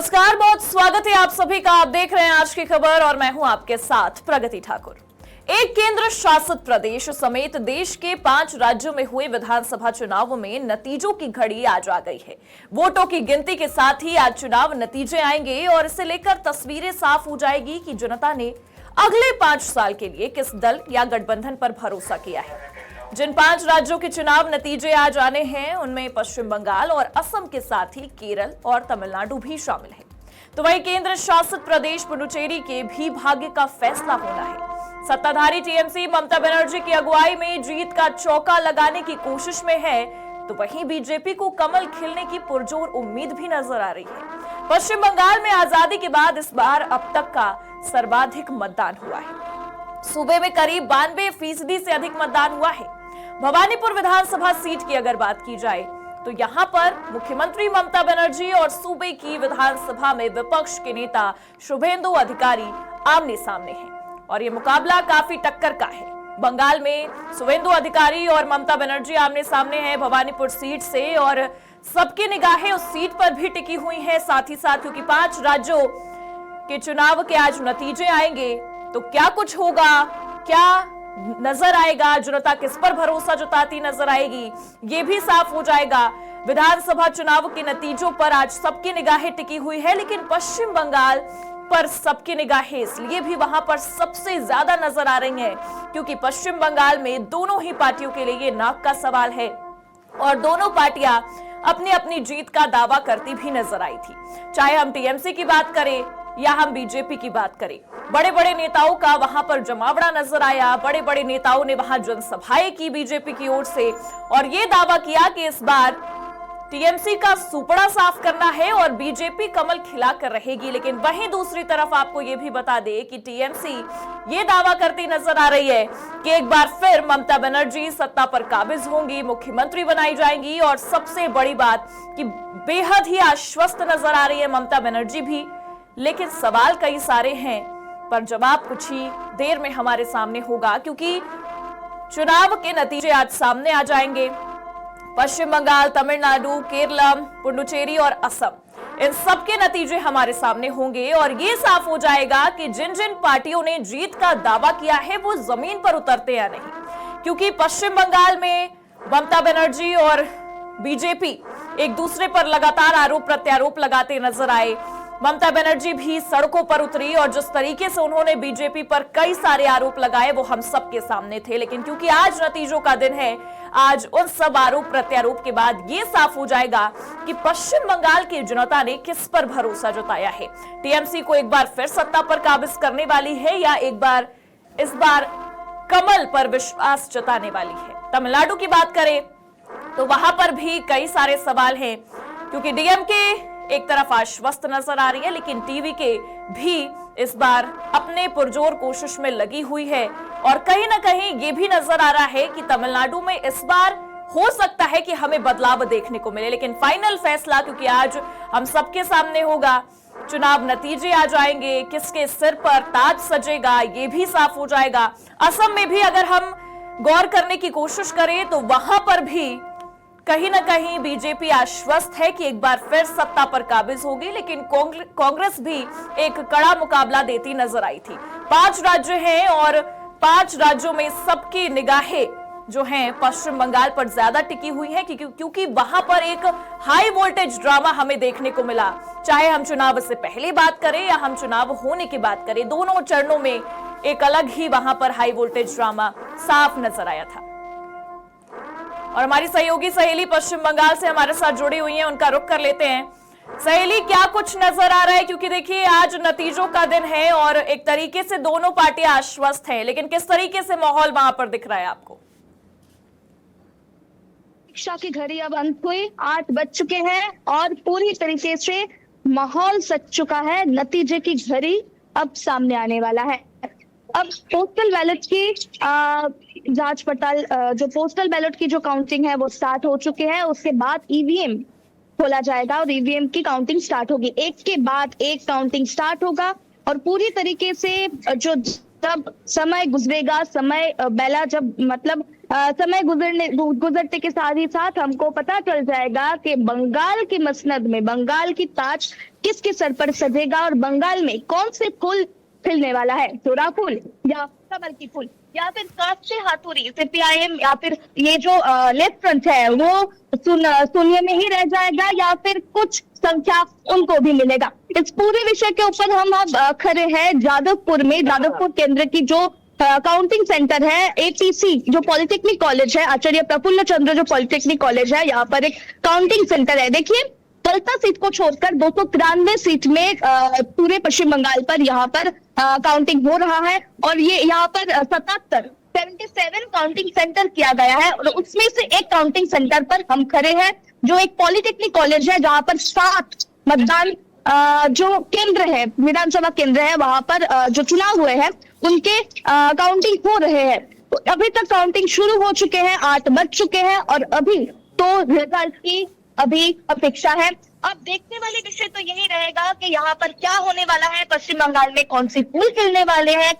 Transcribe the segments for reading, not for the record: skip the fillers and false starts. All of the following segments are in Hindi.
नमस्कार, बहुत स्वागत है आप सभी का। आप देख रहे हैं आज की खबर और मैं हूं आपके साथ प्रगति ठाकुर। एक केंद्र शासित प्रदेश समेत देश के 5 राज्यों में हुए विधानसभा चुनावों में नतीजों की घड़ी आज आ गई है। वोटों की गिनती के साथ ही आज चुनाव नतीजे आएंगे और इसे लेकर तस्वीरें साफ हो जाएगी कि जनता ने अगले 5 साल के लिए किस दल या गठबंधन पर भरोसा किया है। जिन 5 राज्यों के चुनाव नतीजे आज आने हैं उनमें पश्चिम बंगाल और असम के साथ ही केरल और तमिलनाडु भी शामिल है। तो वहीं केंद्र शासित प्रदेश पुडुचेरी के भी भाग्य का फैसला होना है। सत्ताधारी टीएमसी ममता बनर्जी की अगुवाई में जीत का चौका लगाने की कोशिश में है, तो वहीं बीजेपी को कमल खिलने की पुरजोर उम्मीद भी नजर आ रही है। पश्चिम बंगाल में आजादी के बाद इस बार अब तक का सर्वाधिक मतदान हुआ है। सूबे में करीब 92% से अधिक मतदान हुआ है। भवानीपुर विधानसभा सीट की अगर बात की जाए तो यहां पर मुख्यमंत्री ममता बनर्जी और सूबे की विधानसभा में विपक्ष के नेता शुभेंदु अधिकारी आमने सामने हैं और ये मुकाबला काफी टक्कर का है। बंगाल में शुभेंदु अधिकारी और ममता बनर्जी आमने सामने हैं भवानीपुर सीट से और सबकी निगाहें उस सीट पर भी टिकी हुई हैं। साथ ही साथ क्योंकि 5 राज्यों के चुनाव के आज नतीजे आएंगे तो क्या कुछ होगा, क्या नजर आएगा, जनता किस पर भरोसा जताती नजर आएगी, ये भी साफ हो जाएगा। विधानसभा चुनाव के नतीजों पर आज सबकी निगाहें टिकी हुई है, लेकिन पश्चिम बंगाल पर सबकी निगाहें इसलिए भी वहां पर सबसे ज्यादा नजर आ रही हैं क्योंकि पश्चिम बंगाल में दोनों ही पार्टियों के लिए ये नाक का सवाल है और दोनों पार्टियां अपनी अपनी जीत का दावा करती भी नजर आई थी। चाहे हम टीएमसी की बात करें या हम बीजेपी की बात करें, बड़े बड़े नेताओं का वहां पर जमावड़ा नजर आया। बड़े बड़े नेताओं ने वहां जनसभाएं की बीजेपी की ओर से और ये दावा किया कि इस बार टीएमसी का सुपड़ा साफ करना है और बीजेपी कमल खिलाकर रहेगी। लेकिन वहीं दूसरी तरफ आपको ये भी बता दे कि टीएमसी ये दावा करती नजर आ रही है कि एक बार फिर ममता बनर्जी सत्ता पर काबिज होंगी, मुख्यमंत्री बनाई जाएंगी और सबसे बड़ी बात कि बेहद ही आश्वस्त नजर आ रही है ममता बनर्जी भी। लेकिन सवाल कई सारे हैं पर जवाब कुछ ही देर में हमारे सामने होगा क्योंकि चुनाव के नतीजे आज सामने आ जाएंगे। पश्चिम बंगाल, तमिलनाडु, केरल, पुडुचेरी और असम, इन सब के नतीजे हमारे सामने होंगे और ये साफ हो जाएगा कि जिन जिन पार्टियों ने जीत का दावा किया है वो जमीन पर उतरते या नहीं। क्योंकि पश्चिम बंगाल में ममता बनर्जी और बीजेपी एक दूसरे पर लगातार आरोप प्रत्यारोप लगाते नजर आए। ममता बनर्जी भी सड़कों पर उतरी और जिस तरीके से उन्होंने बीजेपी पर कई सारे आरोप लगाए वो हम सबके सामने थे। लेकिन क्योंकि आज नतीजों का दिन है, आज उन सब आरोप प्रत्यारोप के बाद ये साफ हो जाएगा कि पश्चिम बंगाल की जनता ने किस पर भरोसा जताया है। टीएमसी को एक बार फिर सत्ता पर काबिज करने वाली है या इस बार कमल पर विश्वास जताने वाली है। तमिलनाडु की बात करें तो वहां पर भी कई सारे सवाल हैं क्योंकि डीएमके एक तरफ आश्वस्त नजर आ रही है लेकिन टीवीके भी इस बार अपने पुरजोर कोशिश में लगी हुई है और कहीं ना कहीं ये भी नजर आ रहा है कि तमिलनाडु में इस बार हो सकता है कि हमें बदलाव देखने को मिले। लेकिन फाइनल फैसला क्योंकि आज हम सबके सामने होगा, चुनाव नतीजे आ जाएंगे, किसके सिर पर ताज सजेगा ये भी साफ हो जाएगा। असम में भी अगर हम गौर करने की कोशिश करें तो वहां पर भी कहीं ना कहीं बीजेपी आश्वस्त है कि एक बार फिर सत्ता पर काबिज होगी, लेकिन कांग्रेस भी एक कड़ा मुकाबला देती नजर आई थी। 5 राज्य हैं और 5 राज्यों में सबकी निगाहें जो हैं पश्चिम बंगाल पर ज्यादा टिकी हुई हैं क्योंकि वहां पर एक हाई वोल्टेज ड्रामा हमें देखने को मिला। चाहे हम चुनाव से पहले बात करें या हम चुनाव होने की बात करें, दोनों चरणों में एक अलग ही वहां पर हाई वोल्टेज ड्रामा साफ नजर आया था। और हमारी सहयोगी सहेली पश्चिम बंगाल से हमारे साथ जुड़ी हुई हैं, उनका रुख कर लेते हैं। सहेली, क्या कुछ नजर आ रहा है? क्योंकि देखिए आज नतीजों का दिन है और एक तरीके से दोनों पार्टियां आश्वस्त हैं, लेकिन किस तरीके से माहौल वहां पर दिख रहा है आपको? परीक्षा की घड़ी अब अंत हुई, 8 बज चुके हैं और पूरी तरीके से माहौल सज चुका है। नतीजे की घड़ी अब सामने आने वाला है। अब पोस्टल बैलेट की जांच पड़ताल, जो पोस्टल बैलेट की जो काउंटिंग है वो स्टार्ट हो चुके हैं। उसके बाद ईवीएम खोला जाएगा और ईवीएम की काउंटिंग स्टार्ट होगी। एक के बाद एक काउंटिंग स्टार्ट होगा और पूरी तरीके से जो जब समय गुजरेगा, समय बेला जब मतलब समय गुजरते के साथ ही साथ हमको पता चल जाएगा कि बंगाल की मसनद में बंगाल की ताज किसके सर पर सजेगा और बंगाल में कौन से फूल खिलने वाला है, चोरा फूल या कमल की फूल या फिर काट से हाथुरी सीपीआईएम या फिर ये जो लेफ्ट फ्रंट है वो शून्य में ही रह जाएगा या फिर कुछ संख्या उनको भी मिलेगा। इस पूरे विषय के ऊपर हम अब खड़े हैं जादवपुर में। जादवपुर केंद्र की जो काउंटिंग सेंटर है एपीसी जो पॉलिटेक्निक कॉलेज है, आचार्य प्रफुल्ल चंद्र जो पॉलिटेक्निक कॉलेज है, यहाँ पर एक काउंटिंग सेंटर है। देखिए कलता सीट को छोड़कर 293 सीट में पूरे पश्चिम बंगाल पर यहाँ पर काउंटिंग हो रहा है और ये यहाँ पर 77 काउंटिंग सेंटर किया गया है और उसमें से एक काउंटिंग सेंटर पर हम खड़े हैं जो एक पॉलिटेक्निक कॉलेज है जहाँ पर 7 मतदान जो केंद्र है, विधानसभा केंद्र है, वहां पर जो चुनाव हुए हैं उनके काउंटिंग हो रहे हैं। तो अभी तक काउंटिंग शुरू हो चुके हैं, 8 बज चुके हैं और अभी तो रिजल्ट की अभी अपेक्षा है। अब देखने वाले विषय तो यही रहेगा कि यहाँ पर क्या होने वाला है, पश्चिम बंगाल में कौन सी फूल खिलने वाले हैं,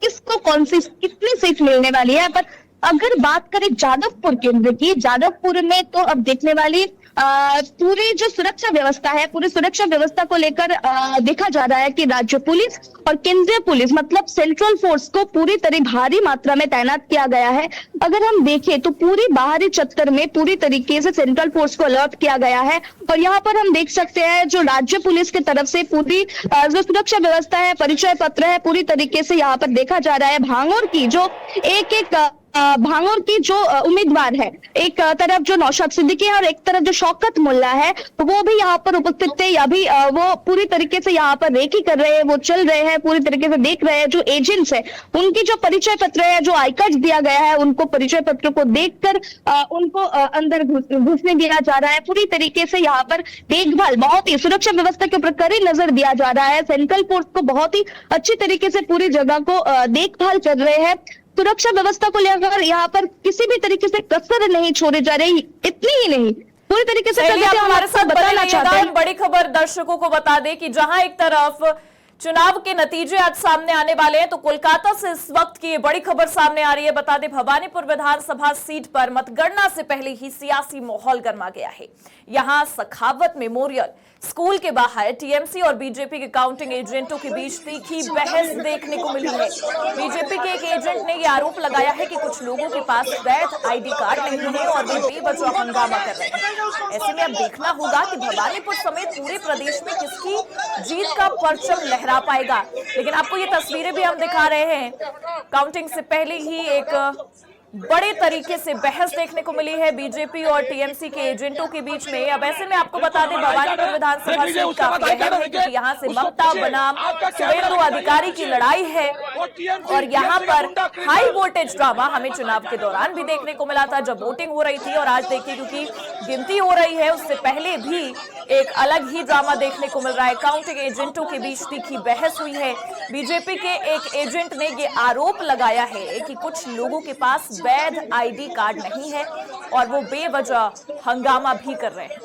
किसको कौन सी कितनी सीट मिलने वाली है। पर अगर बात करें जादवपुर केंद्र की, जादवपुर में तो अब देखने वाली पूरी जो सुरक्षा व्यवस्था है, पूरी सुरक्षा व्यवस्था को लेकर देखा जा रहा है कि राज्य पुलिस और केंद्रीय पुलिस मतलब सेंट्रल फोर्स को पूरी तरह भारी मात्रा में तैनात किया गया है। अगर हम देखें तो पूरी बाहरी चक्कर में पूरी तरीके से सेंट्रल फोर्स को अलर्ट किया गया है और यहाँ पर हम देख सकते हैं जो राज्य पुलिस की तरफ से पूरी जो सुरक्षा व्यवस्था है, परिचय पत्र है, पूरी तरीके से यहाँ पर देखा जा रहा है। भांगोर की जो भांगोर की जो उम्मीदवार है, एक तरफ जो नौशाद सिद्दीकी है और एक तरफ जो शौकत मुल्ला है, वो भी यहाँ पर उपस्थित थे। अभी वो पूरी तरीके से यहाँ पर रेकी कर रहे हैं, वो चल रहे हैं, पूरी तरीके से देख रहे हैं। जो एजेंट्स है उनकी जो परिचय पत्र है, जो आई कार्ड दिया गया है, उनको परिचय पत्र को देखकर उनको अंदर घुसने दिया जा रहा है। पूरी तरीके से यहाँ पर देखभाल, बहुत ही सुरक्षा व्यवस्था के ऊपर कड़ी नजर दिया जा रहा है। सेंट्रल फोर्स को बहुत ही अच्छी तरीके से पूरी जगह को देखभाल कर रहे हैं। सुरक्षा व्यवस्था को लेकर यहाँ पर किसी भी तरीके से कसर नहीं छोड़ी जा रही। इतनी ही नहीं, पूरी तरीके से हमारे साथ बताना चाहते हैं। बड़ी खबर दर्शकों को बता दें कि जहां एक तरफ चुनाव के नतीजे आज सामने आने वाले हैं तो कोलकाता से इस वक्त की ये बड़ी खबर सामने आ रही है। बता दें भवानीपुर विधानसभा सीट पर मतगणना से पहले ही सियासी माहौल गर्मा गया है। यहां सखावत मेमोरियल स्कूल के बाहर टीएमसी और बीजेपी के काउंटिंग एजेंटों के बीच तीखी बहस देखने को मिली है। बीजेपी के एक एजेंट ने यह आरोप लगाया है कि कुछ लोगों के पास वैध आईडी कार्ड नहीं है और वे बेवजह हंगामा कर रहे हैं। ऐसे में अब देखना होगा कि भवानीपुर समेत पूरे प्रदेश में किसकी जीत का परचम लहरा पाएगा। लेकिन आपको ये तस्वीरें भी हम दिखा रहे हैं, काउंटिंग से पहले ही एक बड़े तरीके से बहस देखने को मिली है बीजेपी और टीएमसी के एजेंटों के बीच में। अब ऐसे में आपको बता दें भवानीपुर विधानसभा सीट काफी अहम है क्योंकि यहाँ से ममता बनाम शुभेंदु अधिकारी की लड़ाई है और यहाँ पर हाई वोल्टेज ड्रामा हमें चुनाव के दौरान भी देखने को मिला था जब वोटिंग हो रही थी। और आज देखिए क्योंकि गिनती हो रही है उससे पहले भी एक अलग ही ड्रामा देखने को मिल रहा है। काउंटिंग एजेंटों के बीच तीखी बहस हुई है। बीजेपी के एक एजेंट ने ये आरोप लगाया है कि कुछ लोगों के पास वैध आईडी कार्ड नहीं है और वो बेवजह हंगामा भी कर रहे हैं।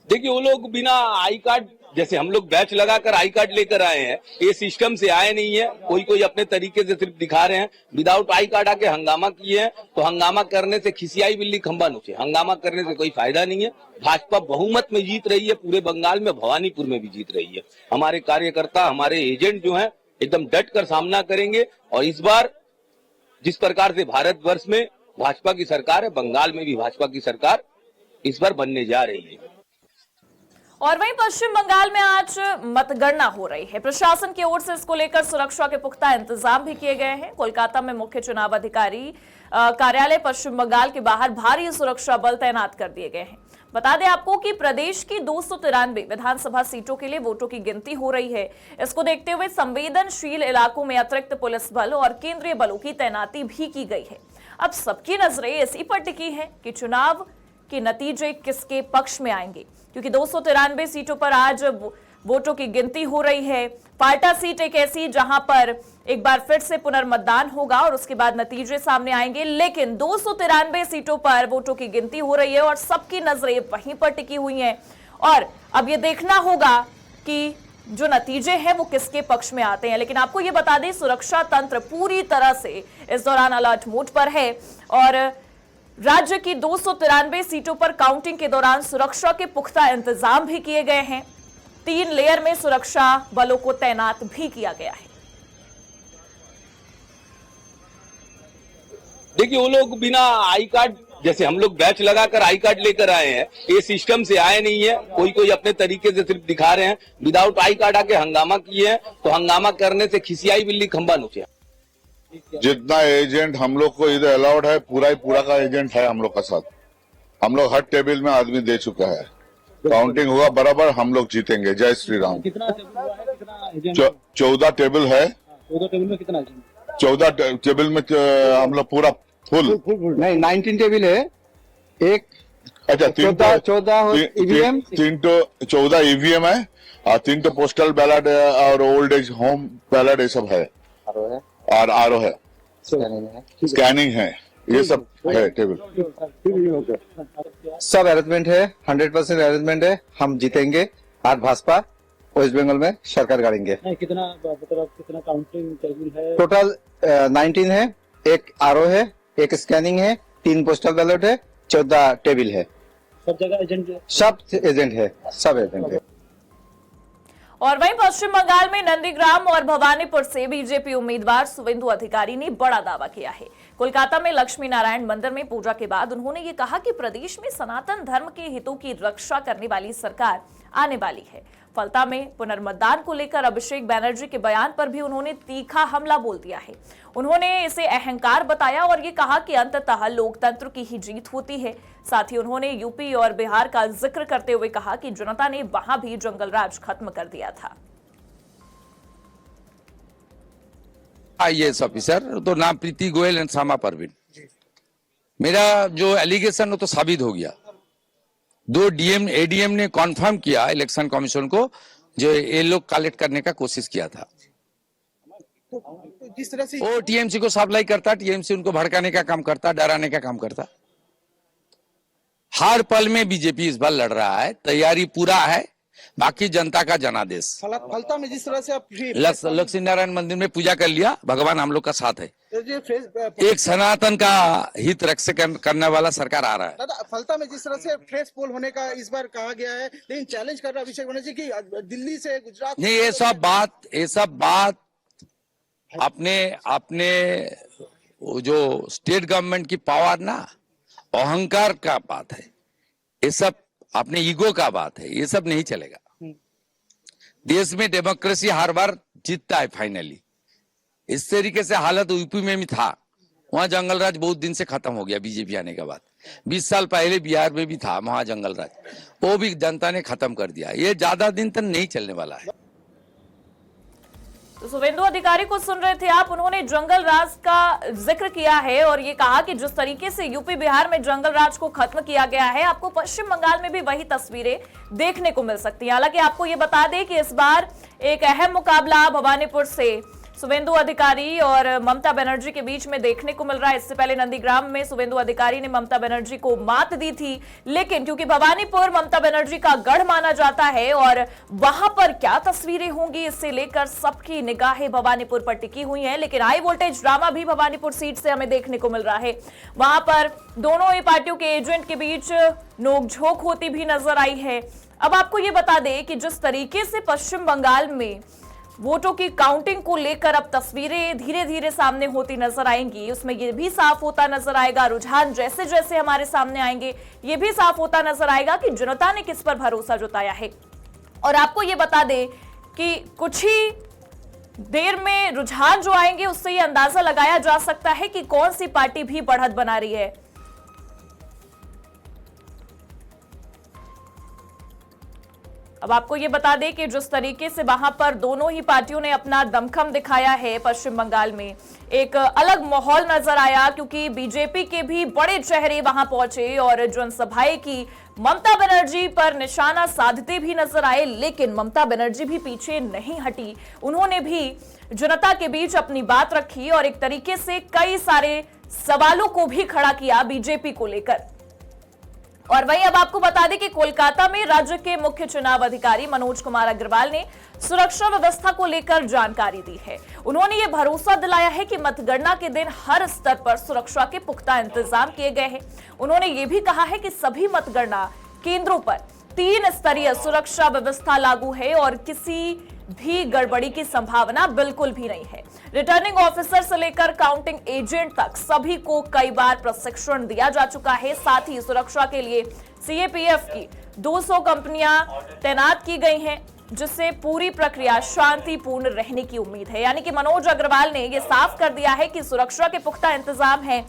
देखिए वो लोग बिना आई कार्ड, जैसे हम लोग बैच लगाकर आई कार्ड लेकर आए हैं, ये सिस्टम से आए नहीं है। कोई अपने तरीके से सिर्फ दिखा रहे हैं। विदाउट आई कार्ड आके हंगामा किए हैं तो हंगामा करने से खिसियाई बिल्ली खंबा नोचे, हंगामा करने से कोई फायदा नहीं है। भाजपा बहुमत में जीत रही है, पूरे बंगाल में भवानीपुर में भी जीत रही है। हमारे कार्यकर्ता, हमारे एजेंट जो है एकदम डट कर सामना करेंगे और इस बार जिस प्रकार से भारतवर्ष में भाजपा की सरकार है, बंगाल में भी भाजपा की सरकार इस बार बनने जा रही है। और वहीं पश्चिम बंगाल में आज मतगणना हो रही है। प्रशासन की ओर से इसको लेकर सुरक्षा के पुख्ता इंतजाम भी किए गए हैं। कोलकाता में मुख्य चुनाव अधिकारी कार्यालय पश्चिम बंगाल के बाहर भारी सुरक्षा बल तैनात कर दिए गए हैं। बता दें आपको कि प्रदेश की 293 विधानसभा सीटों के लिए वोटों की गिनती हो रही है। इसको देखते हुए संवेदनशील इलाकों में अतिरिक्त पुलिस बल और केंद्रीय बलों की तैनाती भी की गई है। अब सबकी नजरें इसी पर टिकी है कि चुनाव के नतीजे किसके पक्ष में आएंगे, क्योंकि 293 सीटों पर आज वोटों की गिनती हो रही है। पाल्टा सीट एक ऐसी जहां पर एक बार फिर से पुनर्मतदान होगा और उसके बाद नतीजे सामने आएंगे। लेकिन 293 सीटों पर वोटों की गिनती हो रही है और सबकी नजरें वहीं पर टिकी हुई हैं। और अब ये देखना होगा कि जो नतीजे हैं वो किसके पक्ष में आते हैं। लेकिन आपको ये बता दें, सुरक्षा तंत्र पूरी तरह से इस दौरान अलर्ट मोड पर है और राज्य की 293 सीटों पर काउंटिंग के दौरान सुरक्षा के पुख्ता इंतजाम भी किए गए हैं। 3 लेयर में सुरक्षा बलों को तैनात भी किया गया है। देखिए, वो लोग बिना आई कार्ड, जैसे हम लोग बैच लगाकर आई कार्ड लेकर आए हैं, ये सिस्टम से आए नहीं है। कोई अपने तरीके से सिर्फ दिखा रहे हैं। विदाउट आई कार्ड आके हंगामा किए हैं, तो हंगामा करने से खिसियाई बिल्ली खंबा नोचे। जितना एजेंट हम लोग को इधर अलाउड है, पूरा का एजेंट है हम लोग का साथ। हम लोग हर टेबल में आदमी दे चुका है। काउंटिंग हुआ बराबर, हम लोग जीतेंगे। जय श्री राम। कितना टेबल हुआ है, कितना एजेंट? 14 टेबल है। 14 टेबल में कितना एजेंट? 14 टेबल में हम लोग पूरा फुल। नहीं, 19 टेबल है। एक अच्छा, 14 ईवीएम, 14 ईवीएम है और 3 तो पोस्टल बैलेट और ओल्ड एज होम बैलेट, ये सब है। और आरओ है, स्कैनिंग है, ये सब है टेबल। सब अरेंजमेंट है, 100% अरेंजमेंट है। हम जीतेंगे। आज भाजपा वेस्ट बंगाल में सरकार गाड़ेंगे। कितना मतलब कितना काउंटिंग टेबल है? टोटल 19 है। एक आरओ है, एक स्कैनिंग है, 3 पोस्टल बैलेट है, 14 टेबल है। सब जगह एजेंट? सब एजेंट है, सब एजेंट है। और वहीं पश्चिम बंगाल में नंदीग्राम और भवानीपुर से बीजेपी उम्मीदवार शुभेंदु अधिकारी ने बड़ा दावा किया है। कोलकाता में लक्ष्मी नारायण मंदिर में पूजा के बाद उन्होंने ये कहा कि प्रदेश में सनातन धर्म के हितों की रक्षा करने वाली सरकार आने वाली है। फलता में पुनर्मतदान को लेकर अभिषेक बैनर्जी के बयान पर भी उन्होंने तीखा हमला बोल दिया है। उन्होंने इसे अहंकार बताया और ये कहा कि अंततः लोकतंत्र की ही जीत होती है। साथ ही उन्होंने यूपी और बिहार का जिक्र करते हुए कहा कि जनता ने वहां भी जंगल राज खत्म कर दिया था। आईएएस ऑफिसर तो नाम प्रीति गोयल एंड सामा परवीन। मेरा जो एलिगेशन वो तो साबित हो गया। 2 एडीएम ने कॉन्फर्म किया इलेक्शन कमीशन को, जो ये लोग कलेक्ट करने का कोशिश किया था। जिस तरह से वो टीएमसी को सप्लाई करता, टीएमसी उनको भड़काने का काम करता, डराने का काम करता। हर पल में बीजेपी इस बार लड़ रहा है, तैयारी पूरा है, बाकी जनता का जनादेश। फलता में जिस तरह से आप लक्ष्मी नारायण मंदिर में पूजा कर लिया, भगवान हम लोग का साथ है। एक सनातन का हित रक्षा करने वाला सरकार आ रहा है। दादा, फलता में जिस तरह से फ्रेश पोल होने का इस बार कहा गया है, लेकिन चैलेंज कर रहा अभिषेक बनर्जी की दिल्ली से गुजरात। नहीं, ये सब बात अपने वो जो स्टेट गवर्नमेंट की पावर ना, अहंकार का बात है। ये सब अपने ईगो का बात है। ये सब नहीं चलेगा। देश में डेमोक्रेसी हर बार जीतता है फाइनली। इस तरीके से हालत यूपी में भी था, वहां जंगल राज बहुत दिन से खत्म हो गया बीजेपी आने के बाद। 20 साल पहले बिहार में भी था वहां जंगल राज, वो भी जनता ने खत्म कर दिया। ये ज्यादा दिन तक नहीं चलने वाला है। तो शुभेंदु अधिकारी को सुन रहे थे आप। उन्होंने जंगल राज का जिक्र किया है और ये कहा कि जिस तरीके से यूपी बिहार में जंगल राज को खत्म किया गया है, आपको पश्चिम बंगाल में भी वही तस्वीरें देखने को मिल सकती हैं। हालांकि आपको ये बता दें कि इस बार एक अहम मुकाबला भवानीपुर से शुभेंदु अधिकारी और ममता बनर्जी के बीच में देखने को मिल रहा है। इससे पहले नंदीग्राम में शुभेंदु अधिकारी ने ममता बनर्जी को मात दी थी, लेकिन क्योंकि भवानीपुर ममता बनर्जी का गढ़ माना जाता है और वहां पर क्या तस्वीरें होंगी, इससे लेकर सबकी निगाहें भवानीपुर पर टिकी हुई हैं। लेकिन हाई वोल्टेज ड्रामा भी भवानीपुर सीट से हमें देखने को मिल रहा है। वहां पर दोनों ही पार्टियों के एजेंट के बीच नोकझोंक होती भी नजर आई है। अब आपको ये बता दें कि जिस तरीके से पश्चिम बंगाल में वोटों की काउंटिंग को लेकर अब तस्वीरें धीरे धीरे सामने होती नजर आएंगी, उसमें यह भी साफ होता नजर आएगा, रुझान जैसे जैसे हमारे सामने आएंगे ये भी साफ होता नजर आएगा कि जनता ने किस पर भरोसा जताया है। और आपको ये बता दें कि कुछ ही देर में रुझान जो आएंगे उससे ये अंदाजा लगाया जा सकता है कि कौन सी पार्टी भी बढ़त बना रही है। अब आपको ये बता दें कि जिस तरीके से वहां पर दोनों ही पार्टियों ने अपना दमखम दिखाया है, पश्चिम बंगाल में एक अलग माहौल नजर आया, क्योंकि बीजेपी के भी बड़े चेहरे वहां पहुंचे और जनसभाएं की, ममता बनर्जी पर निशाना साधते भी नजर आए। लेकिन ममता बनर्जी भी पीछे नहीं हटी, उन्होंने भी जनता के बीच अपनी बात रखी और एक तरीके से कई सारे सवालों को भी खड़ा किया बीजेपी को लेकर। और वहीं अब आपको बता दें कि कोलकाता में राज्य के मुख्य चुनाव अधिकारी मनोज कुमार अग्रवाल ने सुरक्षा व्यवस्था को लेकर जानकारी दी है। उन्होंने ये भरोसा दिलाया है कि मतगणना के दिन हर स्तर पर सुरक्षा के पुख्ता इंतजाम किए गए हैं। उन्होंने ये भी कहा है कि सभी मतगणना केंद्रों पर 3 स्तरीय सुरक्षा व्यवस्था लागू है और किसी भी गड़बड़ी की संभावना बिल्कुल भी नहीं है। रिटर्निंग ऑफिसर से लेकर काउंटिंग एजेंट तक सभी को कई बार प्रशिक्षण दिया जा चुका है। साथ ही सुरक्षा के लिए सीएपीएफ की 200 कंपनियां तैनात की गई हैं, जिससे पूरी प्रक्रिया शांतिपूर्ण रहने की उम्मीद है। यानी कि मनोज अग्रवाल ने यह साफ कर दिया है कि सुरक्षा के पुख्ता इंतजाम है,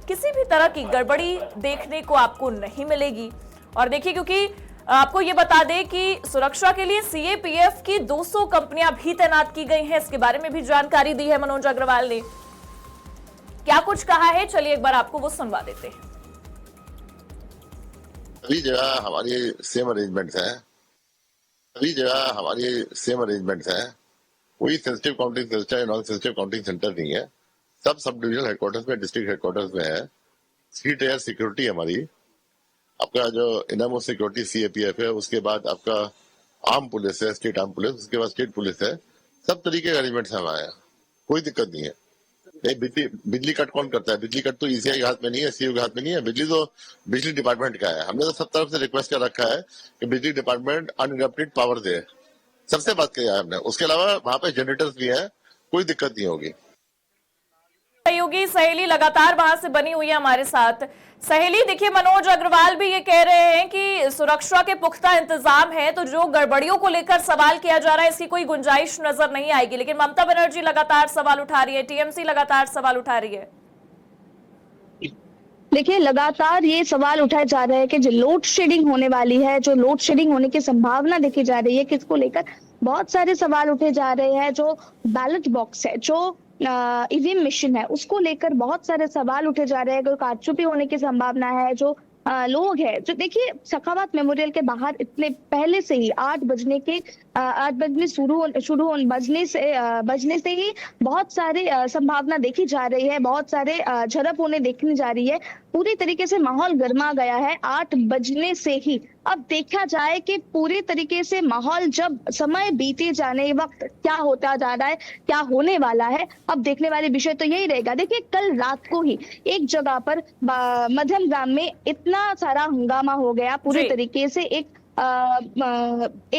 किसी भी तरह की गड़बड़ी देखने को आपको नहीं मिलेगी। और देखिए, क्योंकि आपको ये बता दें कि सुरक्षा के लिए सीएपीएफ की 200 कंपनियां भी तैनात की गई हैं। इसके बारे में भी जानकारी दी है मनोज अग्रवाल ने। क्या कुछ कहा है, चलिए एक बार आपको वो सुनवा देते हैं। सभी जगह हमारी सेम अरेंजमेंट्स हैं। कोई सेंसिटिव काउंटिंग सेंटर या नॉन सेंसिटिव काउंटिंग सेंटर नहीं है। सब डिविजनल हेडक्वार्टर्स में, डिस्ट्रिक्ट हेडक्वार्टर्स में है। 3 टायर सिक्योरिटी हमारी, आपका जो इनमो सिक्योरिटी सीएपीएफ है, उसके बाद आपका आर्म पुलिस है, स्टेट आर्म पुलिस, उसके बाद स्टेट पुलिस है। सब तरीके के अरेंजमेंट्स हमारे यहाँ, कोई दिक्कत नहीं है। बिजली कट कौन करता है? बिजली कट तो ईसीआई के हाथ में नहीं है, सीओ के हाथ में नहीं है। बिजली तो बिजली डिपार्टमेंट का है। हमने तो सब तरफ से रिक्वेस्ट कर रखा है कि बिजली डिपार्टमेंट अनइंटरप्टेड पावर दे। सबसे बात किया है हमने। उसके अलावा वहाँ पे जनरेटर्स भी है, कोई दिक्कत नहीं होगी। सहयोगी सहेली लगातार वहां से बनी हुई है हमारे साथ। सहेली, देखिए, मनोज अग्रवाल भी ये कह रहे हैं कि सुरक्षा के पुख्ता इंतजाम है, तो जो गड़बड़ियों को लेकर सवाल किया जा रहा है इसकी कोई गुंजाइश नजर नहीं आएगी। लेकिन ममता बनर्जी लगातार सवाल उठा रही है, टीएमसी लगातार सवाल उठा रही है। देखिए, लगातार ये सवाल उठाए जा रहे हैं कि जो लोड शेडिंग होने वाली है, जो लोड शेडिंग होने की संभावना देखी जा रही है, किसको लेकर बहुत सारे सवाल उठे जा रहे हैं। जो बैलेट बॉक्स है, जो ईवीएम मशीन है, उसको लेकर बहुत सारे सवाल उठे जा रहे हैं। कारचुपी होने की संभावना है। जो लोग हैं, जो देखिए सखावत मेमोरियल के बाहर इतने पहले से ही 8 बजने बजने से ही बहुत सारे संभावना देखी जा रही है। बहुत सारे झड़प होने देखने जा रही है। पूरी तरीके से माहौल गर्मा गया है 8 बजने से ही। अब देखा जाए कि पूरी तरीके से माहौल जब समय बीते जाने वक्त क्या होता जा रहा है, क्या होने वाला है, अब देखने वाले विषय तो यही रहेगा। देखिए, कल रात को ही एक जगह पर मध्यम ग्राम में इतना सारा हंगामा हो गया। पूरी तरीके से एक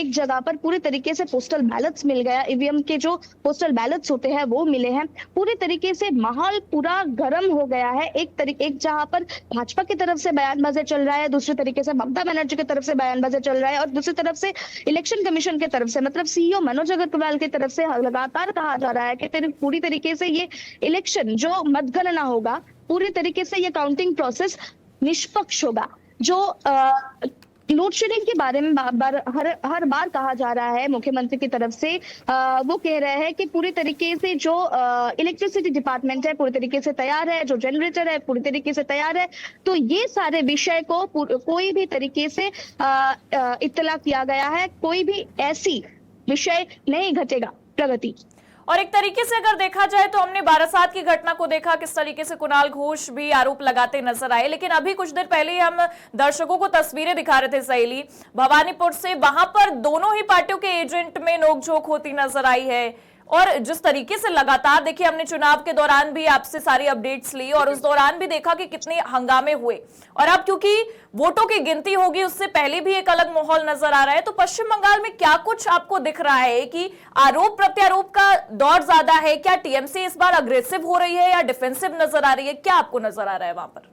जगह पर पूरी तरीके से पोस्टल बैलेट्स मिल गया। ईवीएम के जो पोस्टल बैलेट्स होते हैं वो मिले हैं। पूरी तरीके से माहौल पूरा गर्म हो गया है। एक जहां पर भाजपा की तरफ से बयानबाजी चल रहा है, दूसरी तरीके से ममता बनर्जी की तरफ से बयानबाजी चल रहा है, और दूसरी तरफ से इलेक्शन कमीशन की तरफ से, मतलब सीईओ मनोज अग्रवाल की तरफ से लगातार कहा जा रहा है कि पूरी तरीके से ये इलेक्शन जो मतगणना होगा, पूरी तरीके से ये काउंटिंग प्रोसेस निष्पक्ष होगा। जो लोड शेडिंग के बारे में हर बार कहा जा रहा है मुख्यमंत्री की तरफ से, वो कह रहे हैं कि पूरी तरीके से जो इलेक्ट्रिसिटी डिपार्टमेंट है पूरी तरीके से तैयार है, जो जनरेटर है पूरी तरीके से तैयार है। तो ये सारे विषय को कोई भी तरीके से इत्तला किया गया है, कोई भी ऐसी विषय नहीं घटेगा। प्रगति। और एक तरीके से अगर देखा जाए तो हमने बारासात की घटना को देखा, किस तरीके से कुणाल घोष भी आरोप लगाते नजर आए। लेकिन अभी कुछ देर पहले ही हम दर्शकों को तस्वीरें दिखा रहे थे सहेली, भवानीपुर से, वहां पर दोनों ही पार्टियों के एजेंट में नोकझोंक होती नजर आई है। और जिस तरीके से लगातार, देखिए, हमने चुनाव के दौरान भी आपसे सारी अपडेट्स ली और उस दौरान भी देखा कि कितने हंगामे हुए। और अब क्योंकि वोटों की गिनती होगी, उससे पहले भी एक अलग माहौल नजर आ रहा है। तो पश्चिम बंगाल में क्या कुछ आपको दिख रहा है कि आरोप प्रत्यारोप का दौर ज्यादा है? क्या टीएमसी इस बार अग्रेसिव हो रही है या डिफेंसिव नजर आ रही है? क्या आपको नजर आ रहा है वहां पर?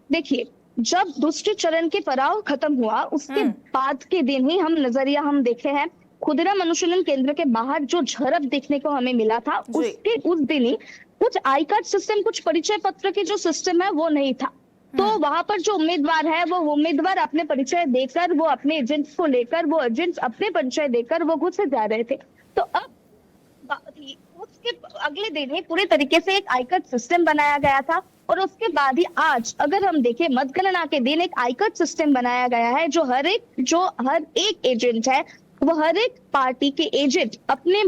देखिए, जब दूसरे चरण के पड़ाव खत्म हुआ, उसके बाद के दिन ही हम देखे हैं खुदराम अनुशीलन केंद्र के बाहर जो झड़प देखने को हमें मिला था, उसके उस दिन ही कुछ आई कार्ड सिस्टम, कुछ परिचय पत्र की जो सिस्टम है वो नहीं था। तो वहां पर जो उम्मीदवार है, वो उम्मीदवार अपने परिचय देकर, वो अपने एजेंट्स को लेकर, वो एजेंट्स अपने परिचय देकर वो घुस जा रहे थे। तो अब उसके अगले दिन ही पूरे तरीके से एक आई कार्ड सिस्टम बनाया गया था। और उसके बाद ही आज अगर हम देखें, मतगणना के दिन एक आई कार्ड सिस्टम बनाया गया है, जो हर एक एजेंट है, वो हर एक पार्टी के एजेंट अपने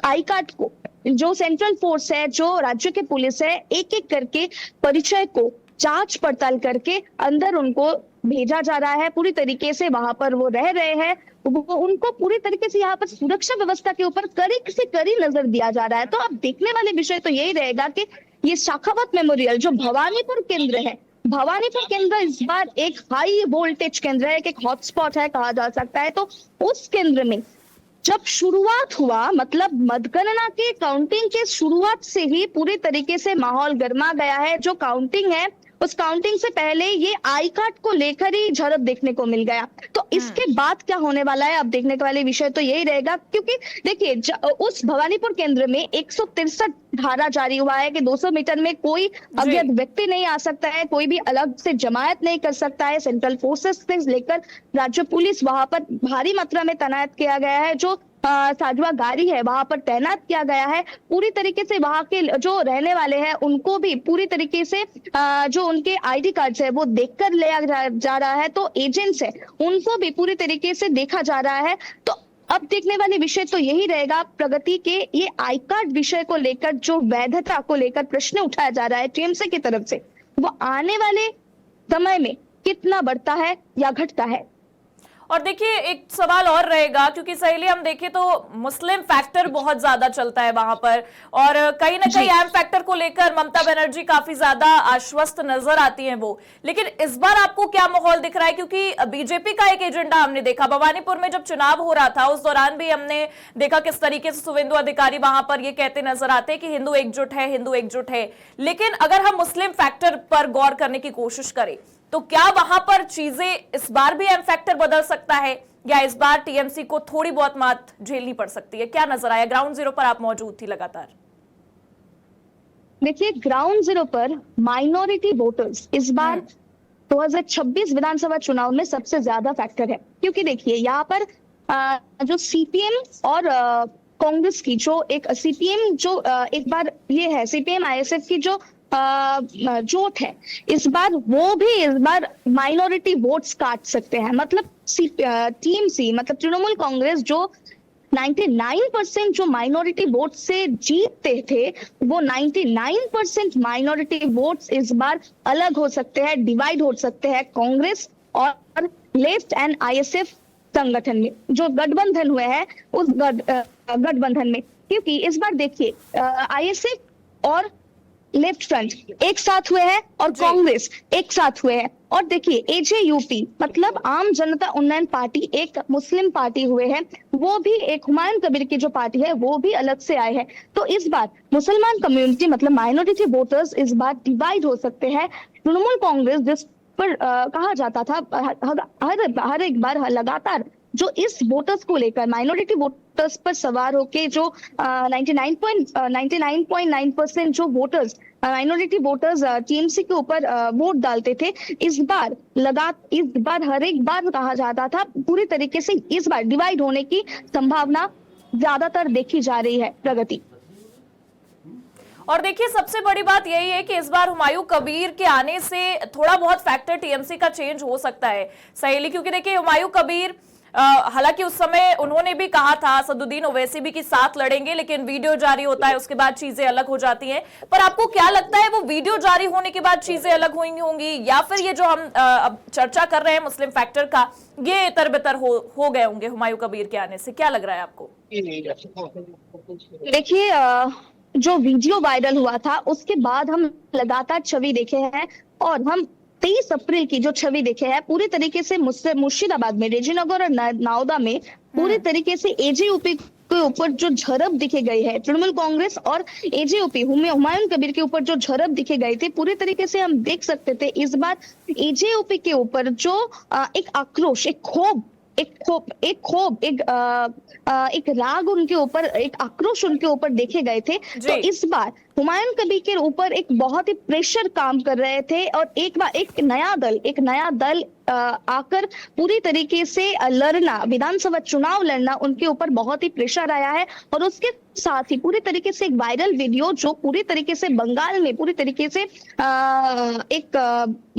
आई कार्ड को, जो सेंट्रल फोर्स है, जो राज्य के पुलिस है, एक एक करके परिचय को जांच पड़ताल करके अंदर उनको भेजा जा रहा है। पूरी तरीके से वहां पर वो रह रहे हैं, वो उनको पूरी तरीके से यहाँ पर सुरक्षा व्यवस्था के ऊपर कड़ी से कड़ी नजर दिया जा रहा है। तो अब देखने वाले विषय तो यही रहेगा कि ये शाखावत मेमोरियल जो भवानीपुर केंद्र है, भवानीपुर केंद्र इस बार एक हाई वोल्टेज केंद्र है, एक हॉटस्पॉट है कहा जा सकता है। तो उस केंद्र में जब शुरुआत हुआ, मतलब मतगणना के काउंटिंग के शुरुआत से ही पूरी तरीके से माहौल गर्मा गया है। जो काउंटिंग है उस काउंटिंग से पहले ये आई कार्ड को लेकर ही झड़प देखने को मिल गया। तो इसके बाद क्या होने वाला है, अब देखने के वाले विषय तो यही रहेगा। क्योंकि देखिए उस भवानीपुर केंद्र में 163 धारा जारी हुआ है कि 200 मीटर में कोई अज्ञात व्यक्ति नहीं आ सकता है, कोई भी अलग से जमायत नहीं कर सकता है। सेंट्रल फोर्सेस से लेकर राज्य पुलिस वहां पर भारी मात्रा में तैनात किया गया है। जो साजवा गाड़ी है वहां पर तैनात किया गया है। पूरी तरीके से वहां के जो रहने वाले हैं उनको भी पूरी तरीके से जो उनके आईडी कार्ड है वो देखकर लिया जा रहा है। तो एजेंट्स है उनको भी पूरी तरीके से देखा जा रहा है। तो अब देखने वाले विषय तो यही रहेगा प्रगति के ये आई कार्ड विषय को लेकर, जो वैधता को लेकर प्रश्न उठाया जा रहा है टीएमसी की तरफ से, वो आने वाले समय में कितना बढ़ता है या घटता है। और देखिए एक सवाल और रहेगा, क्योंकि सहेली हम देखें तो मुस्लिम फैक्टर बहुत ज्यादा चलता है वहां पर, और कहीं ना कहीं एम फैक्टर को लेकर ममता बनर्जी काफी ज्यादा आश्वस्त नजर आती हैं वो। लेकिन इस बार आपको क्या माहौल दिख रहा है? क्योंकि बीजेपी का एक एजेंडा हमने देखा भवानीपुर में जब चुनाव हो रहा था, उस दौरान भी हमने देखा किस तरीके से शुभेंदु अधिकारी वहां पर ये कहते नजर आते हैं कि हिंदू एकजुट है, हिंदू एकजुट है। लेकिन अगर हम मुस्लिम फैक्टर पर गौर करने की कोशिश करें तो क्या वहां पर चीजें इस बार भी एम फैक्टर बदल सकता है, या इस बार टीएमसी को थोड़ी बहुत मात झेलनी पड़ सकती है? क्या नजर आया? ग्राउंड जीरो पर आप मौजूद थी लगातार। देखिए ग्राउंड जीरो पर माइनॉरिटी वोटर्स इस बार 2026 विधानसभा चुनाव में सबसे ज्यादा फैक्टर है। क्योंकि देखिए यहाँ पर जो सीपीएम और कांग्रेस की जो एक सीपीएम जो एक बार ये है सीपीएम आईएसएफ की जो जोट है, इस बार वो भी इस बार माइनॉरिटी वोट्स काट सकते हैं। मतलब टीएमसी मतलब तृणमूल कांग्रेस जो 99% जो माइनॉरिटी वोट से जीतते थे, वो 99% माइनॉरिटी वोट्स इस बार अलग हो सकते हैं, डिवाइड हो सकते हैं कांग्रेस और लेफ्ट एंड आईएसएफ संगठन में, जो गठबंधन हुए हैं उस गठबंधन में। क्योंकि इस बार देखिए आईएसएफ और लेफ्ट फ्रंट एक साथ हुए हैं और कांग्रेस एक साथ हुए हैं। और देखिए एजेयूपी मतलब आम जनता उन्नयन पार्टी एक मुस्लिम पार्टी हुए हैं, वो भी एक हुमायूं कबीर की जो पार्टी है वो भी अलग से आए हैं। तो इस बार मुसलमान कम्युनिटी मतलब माइनॉरिटी वोटर्स इस बार डिवाइड हो सकते हैं। तृणमूल कांग्रेस जिस पर कहा जाता था हर एक बार लगातार जो इस वोटर्स को लेकर माइनॉरिटी वोटर्स पर सवार होके जो 99.9% जो वोटर्स माइनॉरिटी वोटर्स टीएमसी के ऊपर वोट डालते थे, इस बार हर एक बार कहा जाता था पूरी तरीके से इस बार डिवाइड होने की संभावना ज्यादातर देखी जा रही है प्रगति। और देखिए सबसे बड़ी बात यही है कि इस बार हुमायूं कबीर के आने से थोड़ा बहुत फैक्टर टीएमसी का चेंज हो सकता है सहेली। क्योंकि देखिए हुमायूं कबीर हालांकि उस समय उन्होंने भी कहा था असदुद्दीन ओवैसी भी कि साथ लड़ेंगे, लेकिन वीडियो जारी होता है उसके बाद चीजें अलग हो जाती हैं। पर आपको क्या लगता है वो वीडियो जारी होने के बाद चीजें अलग हुई होंगी, या फिर ये जो हम अब चर्चा कर रहे हैं मुस्लिम फैक्टर का, ये तरबतर हो गए होंगे हुमायूं कबीर के आने से? क्या लग रहा है आपको? देखिए जो वीडियो वायरल हुआ था उसके बाद हम लगातार छवि देखे हैं, और हम 23 अप्रैल की जो छवि देखे हैं पूरी तरीके से मुर्शिदाबाद में, रेजीनगर और नावदा में पूरी तरीके से एजेयूपी के ऊपर जो झड़प दिखे गए हैं, तृणमूल कांग्रेस और एजेयूपी हुमायूं कबीर के ऊपर जो झड़प दिखे गए थे, पूरी तरीके से हम देख सकते थे इस बार एजेयूपी के ऊपर जो एक आक्रोश, एक राग उनके ऊपर, एक आक्रोश उनके ऊपर देखे गए थे। तो इस बार हुमायूं कबीर के ऊपर एक बहुत ही प्रेशर काम कर रहे थे, और एक नया दल आकर पूरी तरीके से लड़ना, विधानसभा चुनाव लड़ना उनके ऊपर बहुत ही प्रेशर आया है। और उसके साथ ही पूरी तरीके से एक वायरल वीडियो जो पूरी तरीके से बंगाल में पूरी तरीके से एक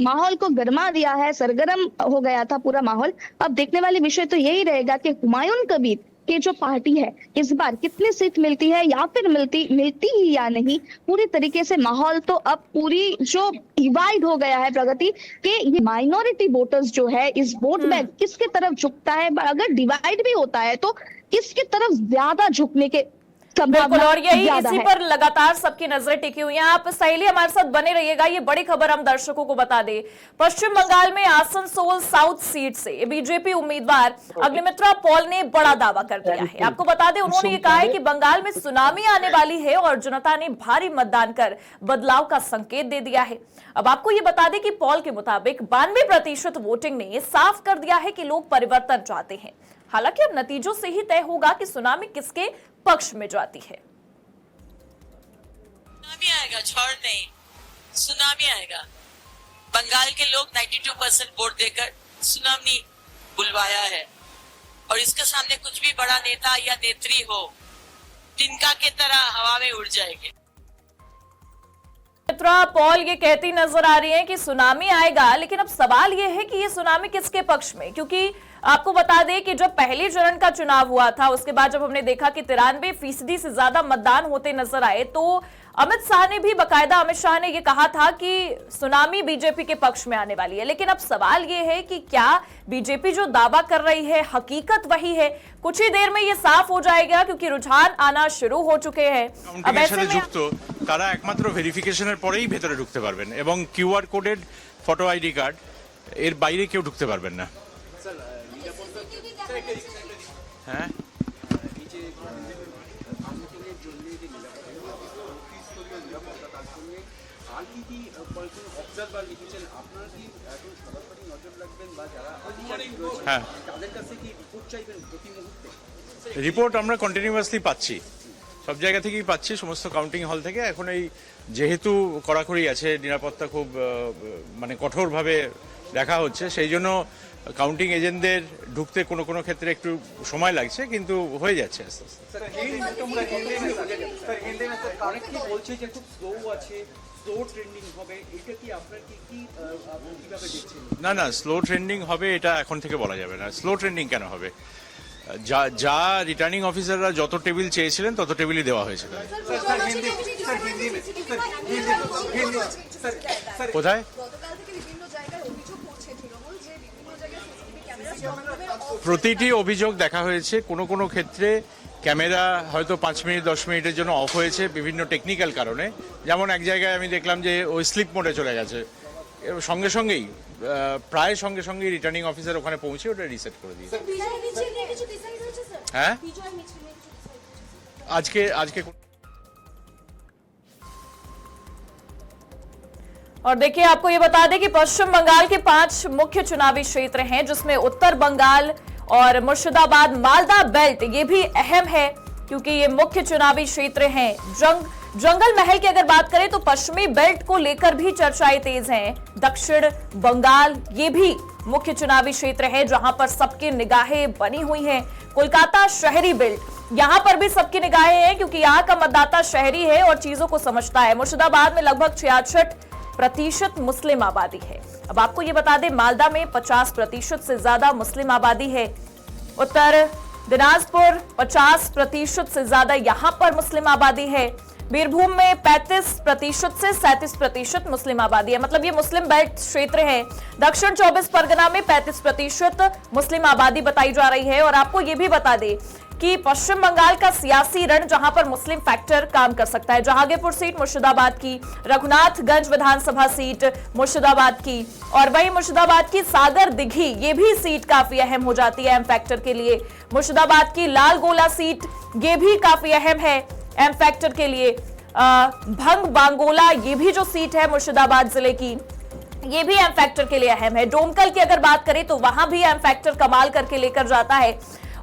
माहौल को गरमा दिया है, सरगर्म हो गया था पूरा माहौल। अब देखने वाले विषय तो यही रहेगा कि हुमायूं कबीर की जो पार्टी है इस बार कितनी सीट मिलती है या फिर मिलती ही या नहीं, पूरी तरीके से माहौल तो अब पूरी जो डिवाइड हो गया है प्रगति के, ये माइनॉरिटी वोटर्स जो है इस वोट बैंक किसके तरफ झुकता है, अगर डिवाइड भी होता है तो किसकी तरफ ज्यादा झुकने के बिल्कुल, और यही ज्यादा इसी है। पर लगातार सबकी नजरें टिकी हुई हैं। आप सहेली हमारे साथ बने रहिएगा। ये बड़ी खबर हम दर्शकों को बता दें, पश्चिम बंगाल में आसनसोल साउथ सीट से बीजेपी उम्मीदवार अग्निमित्रा पॉल ने बड़ा दावा कर दिया है। आपको बता दें, उन्होंने ये कहा है कि बंगाल में सुनामी आने वाली है और जनता ने भारी मतदान कर बदलाव का संकेत दे दिया है। अब आपको ये बता दें कि पॉल के मुताबिक 92% वोटिंग ने साफ कर दिया है कि लोग परिवर्तन चाहते हैं। हालांकि अब नतीजों से ही तय होगा कि सुनामी किसके पक्ष में जाती है। सुनामी आएगा, छोड़ नहीं, सुनामी आएगा। बंगाल के लोग 92% वोट देकर सुनामी बुलवाया है और इसके सामने कुछ भी बड़ा नेता या नेत्री हो, तिनका की तरह हवा में उड़ जाएंगे। मित्रा पॉल ये कहती नजर आ रही है कि सुनामी आएगा, लेकिन अब सवाल ये है कि ये सुनामी किसके पक्ष में, क्योंकि आपको बता दें कि जब पहले चरण का चुनाव हुआ था उसके बाद जब हमने देखा कि 93% से ज्यादा मतदान होते नजर आए, तो अमित शाह ने भी बकायदा अमित शाह ने ये कहा था कि सुनामी बीजेपी के पक्ष में आने वाली है। लेकिन अब सवाल ये है कि क्या बीजेपी जो दावा कर रही है हकीकत वही है? कुछ ही देर में ये साफ हो जाएगा, क्योंकि रुझान आना शुरू हो चुके हैं। अब ऐसे में যুক্ত তারা একমাত্র ভেরিফিকেশনের পরেই ভেতরে ঢুকতে পারবেন এবং QR coded photo ID card এর বাইরে কেউ ঢুকতে পারবেন না। হ্যাঁ, হ্যাঁ, রিপোর্ট আমরা কন্টিনিউয়াসলি পাচ্ছি, সব জায়গা থেকেই পাচ্ছি, সমস্ত কাউন্টিং হল থেকে। এখন এই যেহেতু কড়াকড়ি আছে, নিরাপত্তা খুব মানে কঠোরভাবে দেখা হচ্ছে, সেই জন্য কাউন্টিং এজেন্টদের ঢুকতে কোনো কোনো ক্ষেত্রে একটু সময় লাগছে, কিন্তু হয়ে যাচ্ছে আস্তে আস্তে। না না, স্লো ট্রেন্ডিং হবে এটা এখন থেকে বলা যাবে না। স্লো ট্রেন্ডিং কেন হবে? যা রিটার্নিং অফিসাররা যত টেবিল চেয়েছিলেন তত টেবিলই দেওয়া হয়েছিল। কোথায়? প্রতিটি অভিযোগ দেখা হয়েছে। কোনো কোনো ক্ষেত্রে ক্যামেরা হয়তো 5 মিনিট 10 মিনিটের জন্য অফ হয়েছে বিভিন্ন টেকনিক্যাল কারণে। যেমন এক জায়গায় আমি দেখলাম যে ওই স্লিপ মোডে চলে গেছে, সঙ্গে সঙ্গেই প্রায় সঙ্গে সঙ্গেই রিটার্নিং অফিসার ওখানে পৌঁছে ওটা রিসেট করে দিয়েছে। হ্যাঁ, আজকে और देखिए, आपको ये बता दें कि पश्चिम बंगाल के 5 मुख्य चुनावी क्षेत्र हैं, जिसमें उत्तर बंगाल और मुर्शिदाबाद मालदा बेल्ट ये भी अहम है, क्योंकि ये मुख्य चुनावी क्षेत्र हैं। जंगल महल की अगर बात करें तो पश्चिमी बेल्ट को लेकर भी चर्चाएं तेज हैं। दक्षिण बंगाल ये भी मुख्य चुनावी क्षेत्र है, जहां पर सबकी निगाहें बनी हुई हैं। कोलकाता शहरी बेल्ट, यहां पर भी सबकी निगाहें हैं, क्योंकि यहां का मतदाता शहरी है और चीजों को समझता है। मुर्शिदाबाद में लगभग 66% मुस्लिम आबादी है। अब आपको ये बता दें, मालदा में 50% से ज्यादा मुस्लिम आबादी है। उत्तर दिनाजपुर 50% से ज्यादा यहां पर मुस्लिम आबादी है। बीरभूम में 35% से 37% मुस्लिम आबादी है, मतलब ये मुस्लिम बेल्ट क्षेत्र है। दक्षिण 24 परगना में 35% मुस्लिम आबादी बताई जा रही है। और आपको ये भी बता दें कि पश्चिम बंगाल का सियासी रण जहां पर मुस्लिम फैक्टर काम कर सकता है, जहांगीरपुर सीट मुर्शिदाबाद की, रघुनाथगंज विधानसभा सीट मुर्शिदाबाद की, और वहीं मुर्शिदाबाद की सागर दिघी ये भी सीट काफी अहम हो जाती है एम फैक्टर के लिए। मुर्शिदाबाद की लाल गोला सीट ये भी काफी अहम है एम फैक्टर के लिए। भंग बांगोला ये भी जो सीट है मुर्शिदाबाद जिले की, ये भी एम फैक्टर के लिए अहम है। डोमकल की अगर बात करें तो वहां भी एम फैक्टर कमाल करके लेकर जाता है।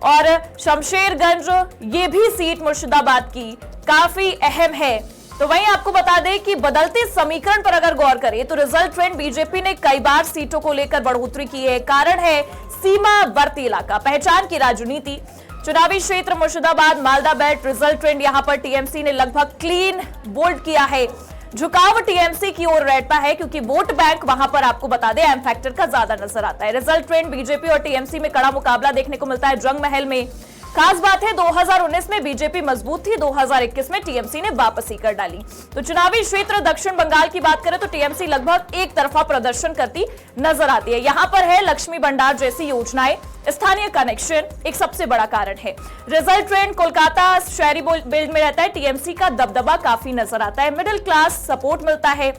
और शमशेरगंज ये भी सीट मुर्शिदाबाद की काफी अहम है। तो वहीं आपको बता दें कि बदलते समीकरण पर अगर गौर करें तो रिजल्ट ट्रेंड बीजेपी ने कई बार सीटों को लेकर बढ़ोतरी की है। कारण है सीमावर्ती इलाका, पहचान की राजनीति। चुनावी क्षेत्र Murshidabad Malda belt, result trend यहां पर टीएमसी ने लगभग क्लीन बोल्ड किया है। झुकाव टीएमसी की ओर रहता है, क्योंकि वोट बैंक वहां पर आपको बता दें एम फैक्टर का ज्यादा नजर आता है। रिजल्ट ट्रेंड बीजेपी और टीएमसी में कड़ा मुकाबला देखने को मिलता है जंग महल में। खास बात है 2019 में बीजेपी मजबूत थी, 2021 में टीएमसी ने वापसी कर डाली। तो चुनावी क्षेत्र दक्षिण बंगाल की बात करें तो टीएमसी लगभग एक तरफा प्रदर्शन करती नजर आती है। यहां पर है लक्ष्मी भंडार जैसी योजनाएं, स्थानीय कनेक्शन एक सबसे बड़ा कारण है। रिजल्ट ट्रेंड कोलकाता शहरी बेल्ट में रहता है, टीएमसी का दबदबा काफी नजर आता है, मिडिल क्लास सपोर्ट मिलता है,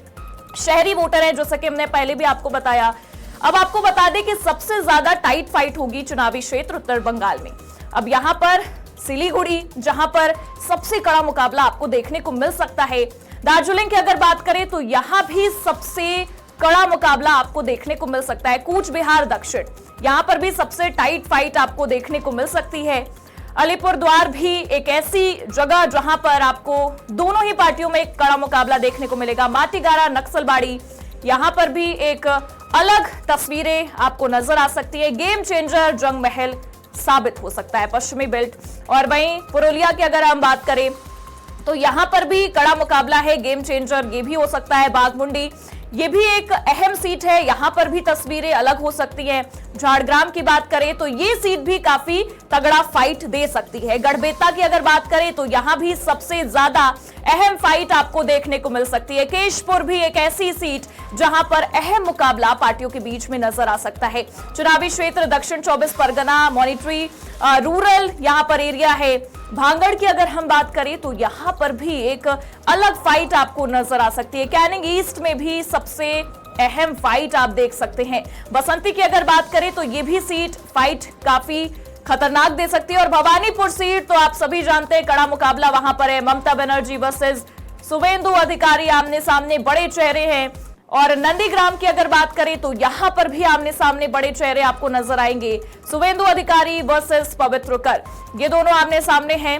शहरी वोटर है, जैसा कि हमने पहले भी आपको बताया। अब आपको बता दें कि सबसे ज्यादा टाइट फाइट होगी चुनावी क्षेत्र उत्तर बंगाल में। अब यहां पर सिलीगुड़ी, जहां पर सबसे कड़ा मुकाबला आपको देखने को मिल सकता है। दार्जिलिंग की अगर बात करें तो यहां भी सबसे कड़ा मुकाबला आपको देखने को मिल सकता है। कूच बिहार दक्षिण, यहां पर भी सबसे टाइट फाइट आपको देखने को मिल सकती है। अलीपुरद्वार भी एक ऐसी जगह जहां पर आपको दोनों ही पार्टियों में एक कड़ा मुकाबला देखने को मिलेगा। माटीगारा नक्सलबाड़ी, यहां पर भी एक अलग तस्वीरें आपको नजर आ सकती है। गेम चेंजर जंग महल साबित हो सकता है पश्चिमी बेल्ट। और वहीं पुरुलिया की अगर हम बात करें तो यहां पर भी कड़ा मुकाबला है, गेम चेंजर ये भी हो सकता है। बाघमुंडी ये भी एक अहम सीट है, यहां पर भी तस्वीरें अलग हो सकती हैं। झाड़ग्राम की बात करें तो ये सीट भी काफी तगड़ा फाइट दे सकती है। गढ़बेता की अगर बात करें तो यहां भी सबसे ज्यादा अहम फाइट आपको देखने को मिल सकती है। केशपुर भी एक ऐसी सीट जहां पर अहम मुकाबला पार्टियों के बीच में नजर आ सकता है। चुनावी क्षेत्र दक्षिण 24 परगना, मॉनिटरी रूरल यहां पर एरिया है। भांगड़ की अगर हम बात करें तो यहां पर भी एक अलग फाइट आपको नजर आ सकती है। कैनिंग ईस्ट में भी सबसे अहम फाइट आप देख सकते हैं। बसंती की अगर बात करें तो ये भी सीट फाइट काफी खतरनाक दे सकती है। और भवानीपुर सीट तो आप सभी जानते हैं कड़ा मुकाबला वहां पर है। ममता बनर्जी वर्सेस शुवेंदु अधिकारी आमने सामने बड़े चेहरे हैं। और नंदीग्राम की अगर बात करें तो यहां पर भी आमने सामने बड़े चेहरे आपको नजर आएंगे। शुवेंदु अधिकारी वर्सेस पवित्र कर, ये दोनों आमने सामने हैं।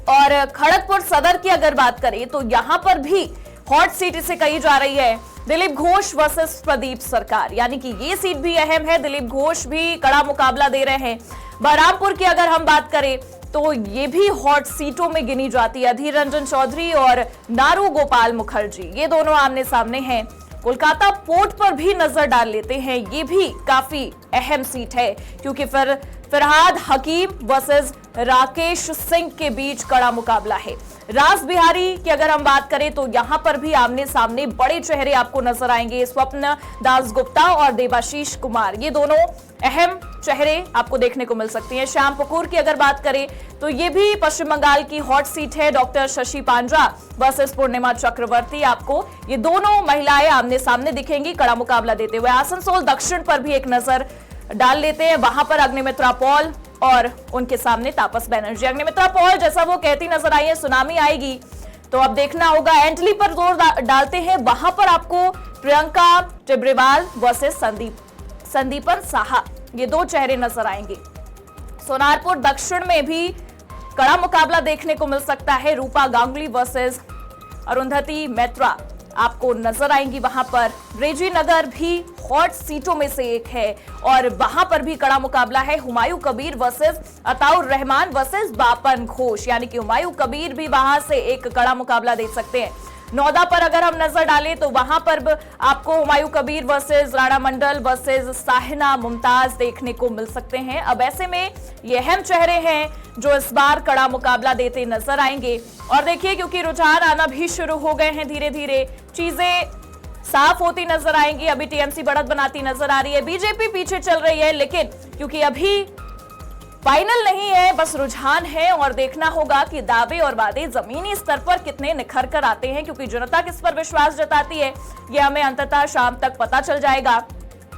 और खड़गपुर सदर की अगर बात करें तो यहां पर भी हॉट सीट इसे कही जा रही है। दिलीप घोष वर्सेस प्रदीप सरकार, यानी कि ये सीट भी अहम है। दिलीप घोष भी कड़ा मुकाबला दे रहे हैं। बहरामपुर की अगर हम बात करें तो ये भी हॉट सीटों में गिनी जाती है। अधीर रंजन चौधरी और नारू गोपाल मुखर्जी, ये दोनों आमने सामने हैं। कोलकाता पोर्ट पर भी नजर डाल लेते हैं, ये भी काफी अहम सीट है क्योंकि फिर फरहाद हकीम वर्सेस राकेश सिंह के बीच कड़ा मुकाबला है। रास बिहारी की अगर हम बात करें तो यहां पर भी आमने सामने बड़े चेहरे आपको नजर आएंगे। स्वप्न दास गुप्ता और देवाशीष कुमार, ये दोनों अहम चेहरे आपको देखने को मिल सकती हैं। श्यामपुकुर की अगर बात करें तो ये भी पश्चिम बंगाल की हॉट सीट है। डॉक्टर शशि पांड्रा वर्सेस पूर्णिमा चक्रवर्ती, आपको ये दोनों महिलाएं आमने सामने दिखेंगी कड़ा मुकाबला देते हुए। आसनसोल दक्षिण पर भी एक नजर डाल लेते हैं, वहां पर अग्निमित्रा पॉल और उनके सामने तापस बनर्जी। अग्निमित्रा पॉल जैसा वो कहती नजर आई है सुनामी आएगी, तो अब देखना होगा। एंटली पर जोर डालते हैं, वहां पर आपको प्रियंका टिब्रेवाल वर्सेस संदीपन साहा, ये दो चेहरे नजर आएंगे। सोनारपुर दक्षिण में भी कड़ा मुकाबला देखने को मिल सकता है। रूपा गांगुली वर्सेस अरुंधति मैत्रा आपको नजर आएंगी वहां पर। रेजी नगर भी हॉट सीटों में से एक है और वहां पर भी कड़ा मुकाबला है। हुमायूं कबीर वर्सेस अताउर रहमान वर्सेस बापन घोष, यानी कि हुमायूं कबीर भी वहां से एक कड़ा मुकाबला देख सकते हैं। नौदा पर अगर हम नजर डालें तो वहां पर आपको हुमायूं कबीर वर्सेस राणा मंडल वर्सेस साहिना मुमताज देखने को मिल सकते हैं। अब ऐसे में ये अहम चेहरे हैं जो इस बार कड़ा मुकाबला देते नजर आएंगे। और देखिए क्योंकि रुझान आना भी शुरू हो गए हैं, धीरे धीरे चीजें साफ होती नजर आएंगी। अभी टीएमसी बढ़त बनाती नजर आ रही है, बीजेपी पीछे चल रही है, लेकिन क्योंकि अभी फाइनल नहीं है, बस रुझान है और देखना होगा कि दावे और वादे जमीनी स्तर पर कितने निखर कर आते हैं, क्योंकि जनता किस पर विश्वास जताती है ये हमें अंततः शाम तक पता चल जाएगा।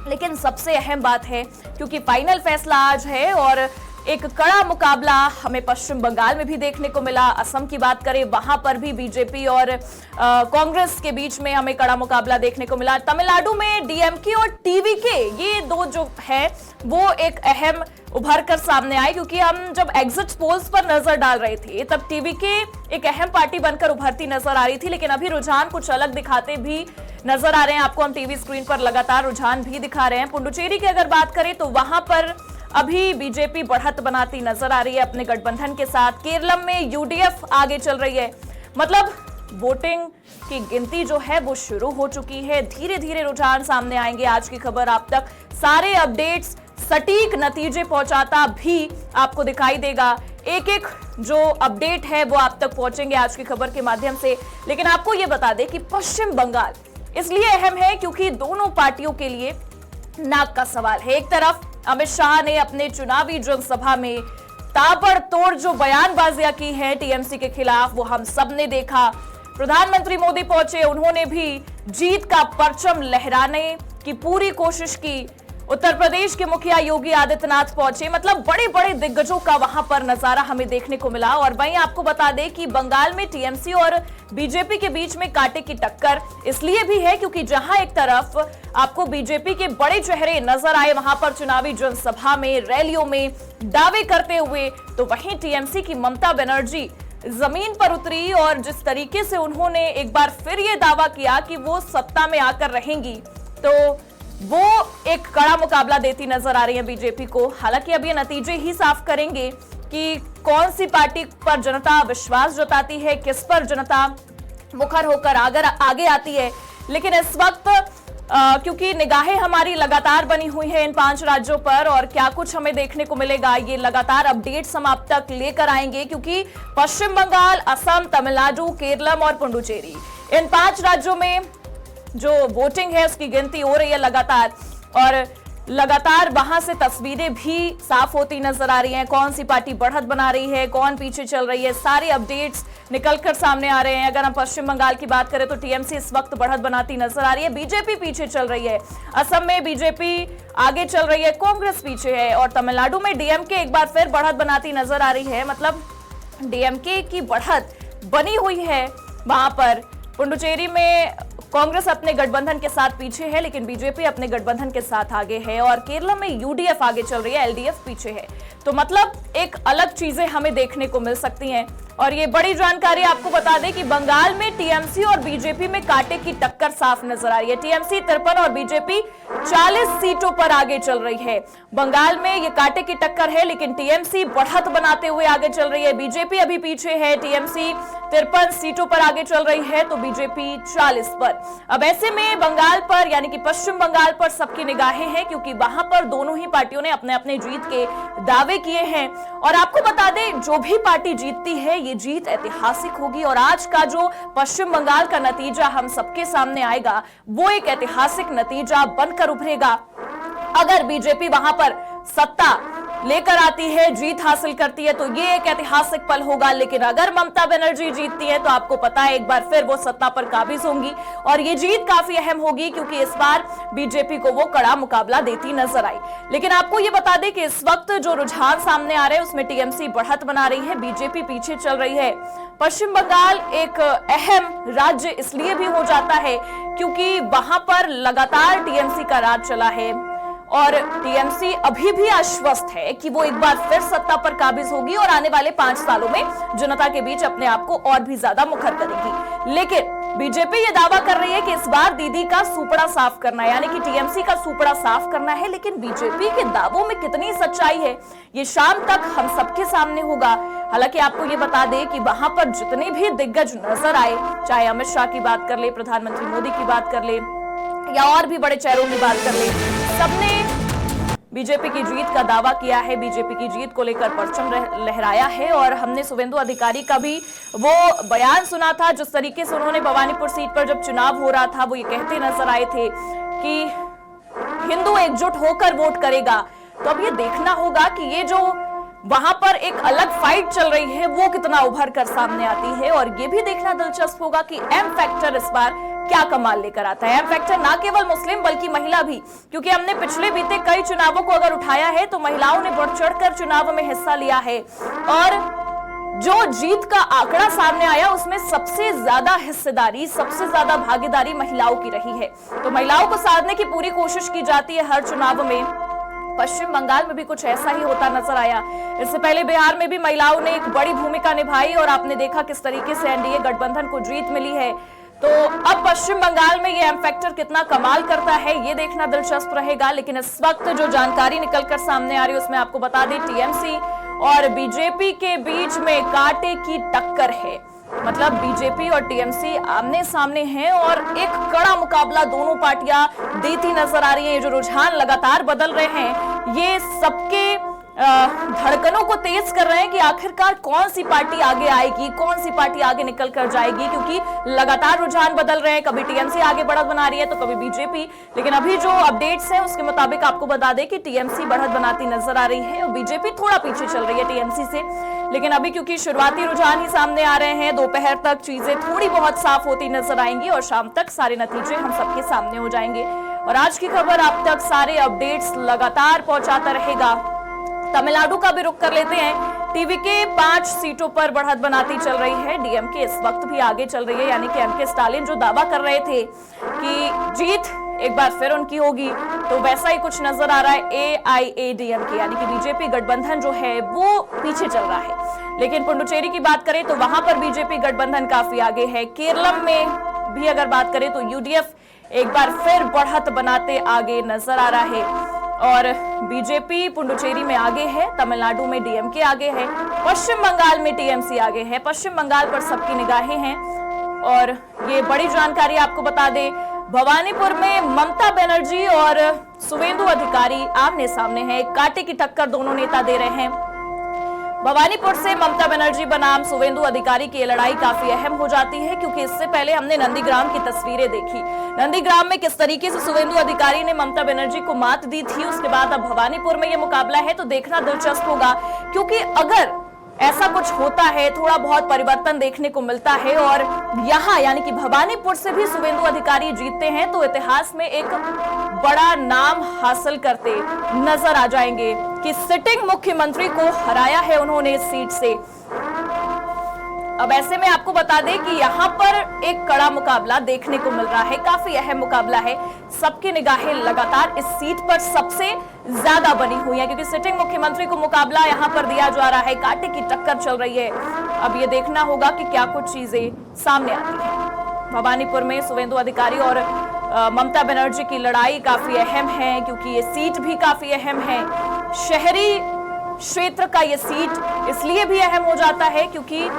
लेकिन सबसे अहम बात है क्योंकि फाइनल फैसला आज है और एक कड़ा मुकाबला हमें पश्चिम बंगाल में भी देखने को मिला। असम की बात करें वहां पर भी बीजेपी और कांग्रेस के बीच में हमें कड़ा मुकाबला देखने को मिला। तमिलनाडु में डीएमके और टीवीके, ये दो जो है वो एक अहम उभर कर सामने आए, क्योंकि हम जब एग्जिट पोल्स पर नजर डाल रहे थे तब टीवीके एक अहम पार्टी बनकर उभरती नजर आ रही थी, लेकिन अभी रुझान कुछ अलग दिखाते भी नजर आ रहे हैं। आपको हम टीवी स्क्रीन पर लगातार रुझान भी दिखा रहे हैं। पुडुचेरी की अगर बात करें तो वहां पर अभी बीजेपी बढ़त बनाती नजर आ रही है अपने गठबंधन के साथ। केरलम में यूडीएफ आगे चल रही है, मतलब वोटिंग की गिनती जो है वो शुरू हो चुकी है। धीरे धीरे रुझान सामने आएंगे। आज की खबर आप तक सारे अपडेट्स सटीक नतीजे पहुंचाता भी आपको दिखाई देगा। एक एक जो अपडेट है वो आप तक पहुंचेंगे आज की खबर के माध्यम से। लेकिन आपको ये बता दें कि पश्चिम बंगाल इसलिए अहम है क्योंकि दोनों पार्टियों के लिए नाक का सवाल है। एक तरफ अमित शाह ने अपने चुनावी जनसभा में ताबड़तोड़ जो बयानबाजियां की है टीएमसी के खिलाफ, वो हम सब ने देखा। प्रधानमंत्री मोदी पहुंचे, उन्होंने भी जीत का परचम लहराने की पूरी कोशिश की। उत्तर प्रदेश के मुखिया योगी आदित्यनाथ पहुंचे, मतलब बड़े बड़े दिग्गजों का वहां पर नजारा हमें देखने को मिला। और वहीं आपको बता दें कि बंगाल में टीएमसी और बीजेपी के बीच में कांटे की टक्कर इसलिए भी है क्योंकि जहां एक तरफ आपको बीजेपी के बड़े चेहरे नजर आए वहां पर चुनावी जनसभा में, रैलियों में दावे करते हुए, तो वहीं टीएमसी की ममता बनर्जी जमीन पर उतरी और जिस तरीके से उन्होंने एक बार फिर ये दावा किया कि वो सत्ता में आकर रहेंगी, तो वो एक कड़ा मुकाबला देती नजर आ रही है बीजेपी को। हालांकि अब ये नतीजे ही साफ करेंगे कि कौन सी पार्टी पर जनता विश्वास जताती है, किस पर जनता मुखर होकर आगे आती है। लेकिन इस वक्त क्योंकि निगाहें हमारी लगातार बनी हुई है इन 5 राज्यों पर और क्या कुछ हमें देखने को मिलेगा, ये लगातार अपडेट्स हम आप तक लेकर आएंगे क्योंकि पश्चिम बंगाल, असम, तमिलनाडु, केरलम और पुडुचेरी, इन 5 राज्यों में जो वोटिंग है उसकी गिनती हो रही है लगातार और लगातार वहां से तस्वीरें भी साफ होती नजर आ रही हैं। कौन सी पार्टी बढ़त बना रही है, कौन पीछे चल रही है, सारे अपडेट्स निकलकर सामने आ रहे हैं। अगर हम पश्चिम बंगाल की बात करें तो टीएमसी इस वक्त बढ़त बनाती नजर आ रही है, बीजेपी पीछे चल रही है। असम में बीजेपी आगे चल रही है, कांग्रेस पीछे है और तमिलनाडु में डीएमके एक बार फिर बढ़त बनाती नजर आ रही है। मतलब डीएमके की बढ़त बनी हुई है वहां पर। पुडुचेरी में कांग्रेस अपने गठबंधन के साथ पीछे है लेकिन बीजेपी अपने गठबंधन के साथ आगे है और केरल में यूडीएफ आगे चल रही है, एलडीएफ पीछे है। तो मतलब एक अलग चीजें हमें देखने को मिल सकती हैं। और ये बड़ी जानकारी आपको बता दें कि बंगाल में टीएमसी और बीजेपी में कांटे की टक्कर साफ नजर आ रही है। टीएमसी 53 और बीजेपी 40 सीटों पर आगे चल रही है। बंगाल में ये कांटे की टक्कर है लेकिन टीएमसी बढ़त बनाते हुए आगे चल रही है, बीजेपी अभी पीछे है। टीएमसी 53 सीटों पर आगे चल रही है तो बीजेपी 40 पर। अब ऐसे में बंगाल पर यानी कि पश्चिम बंगाल पर सबकी निगाहें हैं क्योंकि वहां पर दोनों ही पार्टियों ने अपने अपने जीत के दावे किए हैं। और आपको बता दें जो भी पार्टी जीतती है ये जीत ऐतिहासिक होगी और आज का जो पश्चिम बंगाल का नतीजा हम सबके सामने आएगा वो एक ऐतिहासिक नतीजा बनकर उभरेगा। अगर बीजेपी वहां पर सत्ता लेकर आती है, जीत हासिल करती है तो ये एक ऐतिहासिक पल होगा। लेकिन अगर ममता बनर्जी जीतती है तो आपको पता है एक बार फिर वो सत्ता पर काबिज होंगी और ये जीत काफी अहम होगी क्योंकि इस बार बीजेपी को वो कड़ा मुकाबला देती नजर आई। लेकिन आपको ये बता दें कि इस वक्त जो रुझान सामने आ रहे हैं उसमें टीएमसी बढ़त बना रही है, बीजेपी पीछे चल रही है। पश्चिम बंगाल एक अहम राज्य इसलिए भी हो जाता है क्योंकि वहां पर लगातार टीएमसी का राज चला है और टीएमसी अभी भी आश्वस्त है कि वो एक बार फिर सत्ता पर काबिज होगी और आने वाले 5 सालों में जनता के बीच अपने आप को और भी ज्यादा मुखर करेगी। लेकिन बीजेपी ये दावा कर रही है कि इस बार दीदी का सुपड़ा साफ करना है, यानी कि टीएमसी का सुपड़ा साफ करना है। लेकिन बीजेपी के दावों में कितनी सच्चाई है ये शाम तक हम सबके सामने होगा। हालांकि आपको ये बता दें कि वहां पर जितने भी दिग्गज नजर आए, चाहे अमित शाह की बात कर ले, प्रधानमंत्री मोदी की बात कर ले या और भी बड़े चेहरों की बात कर ले, सबने बीजेपी की जीत का दावा किया है, बीजेपी की जीत को लेकर परचम लहराया है। और हमने शुभेंदु अधिकारी का भी वो बयान सुना था जिस तरीके से उन्होंने भवानीपुर सीट पर जब चुनाव हो रहा था वो ये कहते नजर आए थे कि हिंदू एकजुट होकर वोट करेगा। तो अब ये देखना होगा कि ये जो वहां पर एक अलग फाइट चल रही है वो कितना उभर कर सामने आती है। और ये भी देखना दिलचस्प होगा कि एम फैक्टर इस बार क्या कमाल लेकर आता है। एम फैक्टर ना केवल मुस्लिम बल्कि महिला भी, क्योंकि हमने पिछले बीते कई चुनावों को अगर उठाया है तो महिलाओं ने बढ़ चढ़कर चुनाव में हिस्सा लिया है और जो जीत का आंकड़ा सामने आया उसमें सबसे ज्यादा हिस्सेदारी, सबसे ज्यादा भागीदारी महिलाओं की रही है। तो महिलाओं को साधने की पूरी कोशिश की जाती है हर चुनाव में। पश्चिम बंगाल में भी कुछ ऐसा ही होता नजर आया। इससे पहले बिहार में भी महिलाओं ने एक बड़ी भूमिका निभाई और आपने देखा किस तरीके से एनडीए गठबंधन को जीत मिली है। तो अब पश्चिम बंगाल में ये एम फैक्टर कितना कमाल करता है ये देखना दिलचस्प रहेगा। लेकिन इस वक्त जो जानकारी निकलकर सामने आ रही है उसमें आपको बता दें टीएमसी और बीजेपी के बीच में कांटे की टक्कर है। मतलब बीजेपी और टीएमसी आमने सामने हैं और एक कड़ा मुकाबला दोनों पार्टियां देती नजर आ रही हैं। ये जो रुझान लगातार बदल रहे हैं ये सबके धड़कनों को तेज कर रहे हैं कि आखिरकार कौन सी पार्टी आगे आएगी, कौन सी पार्टी आगे निकल कर जाएगी, क्योंकि लगातार रुझान बदल रहे हैं। कभी टीएमसी आगे बढ़त बना रही है तो कभी बीजेपी, लेकिन अभी जो अपडेट्स हैं उसके मुताबिक आपको बता दें कि टीएमसी बढ़त बनाती नजर आ रही है और बीजेपी थोड़ा पीछे चल रही है टीएमसी से। लेकिन अभी क्योंकि शुरुआती रुझान ही सामने आ रहे हैं, दोपहर तक चीजें थोड़ी बहुत साफ होती नजर आएंगी और शाम तक सारे नतीजे हम सबके सामने हो जाएंगे। और आज की खबर आप तक सारे अपडेट्स लगातार पहुंचाता रहेगा। तमिलनाडु का भी रुख कर लेते हैं। टीवी के 5 सीटों पर बढ़त बनाती चल रही है। डीएमके इस वक्त भी आगे चल रही है, यानी कि एमके स्टालिन जो दावा कर रहे थे कि जीत एक बार फिर उनकी होगी, तो वैसा ही कुछ नजर आ रहा है। एआईएडीएमके यानी कि बीजेपी गठबंधन जो है वो पीछे चल रहा है। लेकिन पुडुचेरी की बात करें तो वहां पर बीजेपी गठबंधन काफी आगे है। केरलम में भी अगर बात करें तो यूडीएफ एक बार फिर बढ़त बनाते आगे नजर आ रहा है और बीजेपी पुडुचेरी में आगे है, तमिलनाडु में डीएमके आगे है, पश्चिम बंगाल में टीएमसी आगे है। पश्चिम बंगाल पर सबकी निगाहें हैं और ये बड़ी जानकारी आपको बता दें, भवानीपुर में ममता बनर्जी और सुवेंदु अधिकारी आमने सामने हैं। कांटे की टक्कर दोनों नेता दे रहे हैं। भवानीपुर से ममता बनर्जी बनाम सुवेंदु अधिकारी की लड़ाई काफी अहम हो जाती है, क्योंकि इससे पहले हमने नंदीग्राम की तस्वीरें देखी। नंदीग्राम में किस तरीके से सुवेंदु अधिकारी ने ममता बनर्जी को मात दी थी, उसके बाद अब भवानीपुर में यह मुकाबला है तो देखना दिलचस्प होगा। क्योंकि अगर ऐसा कुछ होता है, थोड़ा बहुत परिवर्तन देखने को मिलता है और यहाँ यानी कि भवानीपुर से भी सुवेंदु अधिकारी जीतते हैं तो इतिहास में एक बड़ा नाम हासिल करते नजर आ जाएंगे कि सिटिंग मुख्यमंत्री को हराया है उन्होंने इस सीट से। अब ऐसे में आपको बता दें कि यहाँ पर एक कड़ा मुकाबला देखने को मिल रहा है, काफी अहम मुकाबला है। सबकी निगाहें लगातार इस सीट पर सबसे ज्यादा बनी हुई है, क्योंकि सिटिंग मुख्यमंत्री को मुकाबला यहाँ पर दिया जा रहा है, कांटे की टक्कर चल रही है। अब ये देखना होगा कि क्या कुछ चीजें सामने आती हैं। भवानीपुर में सुवेंदु अधिकारी और ममता बनर्जी की लड़ाई काफी अहम है, क्योंकि ये सीट भी काफी अहम है। शहरी क्षेत्र का ये सीट इसलिए भी अहम हो जाता है क्योंकि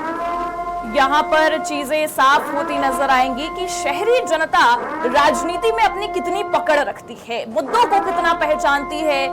यहाँ पर चीजें साफ होती नजर आएंगी कि शहरी जनता राजनीति में अपनी कितनी पकड़ रखती है, मुद्दों को कितना पहचानती है,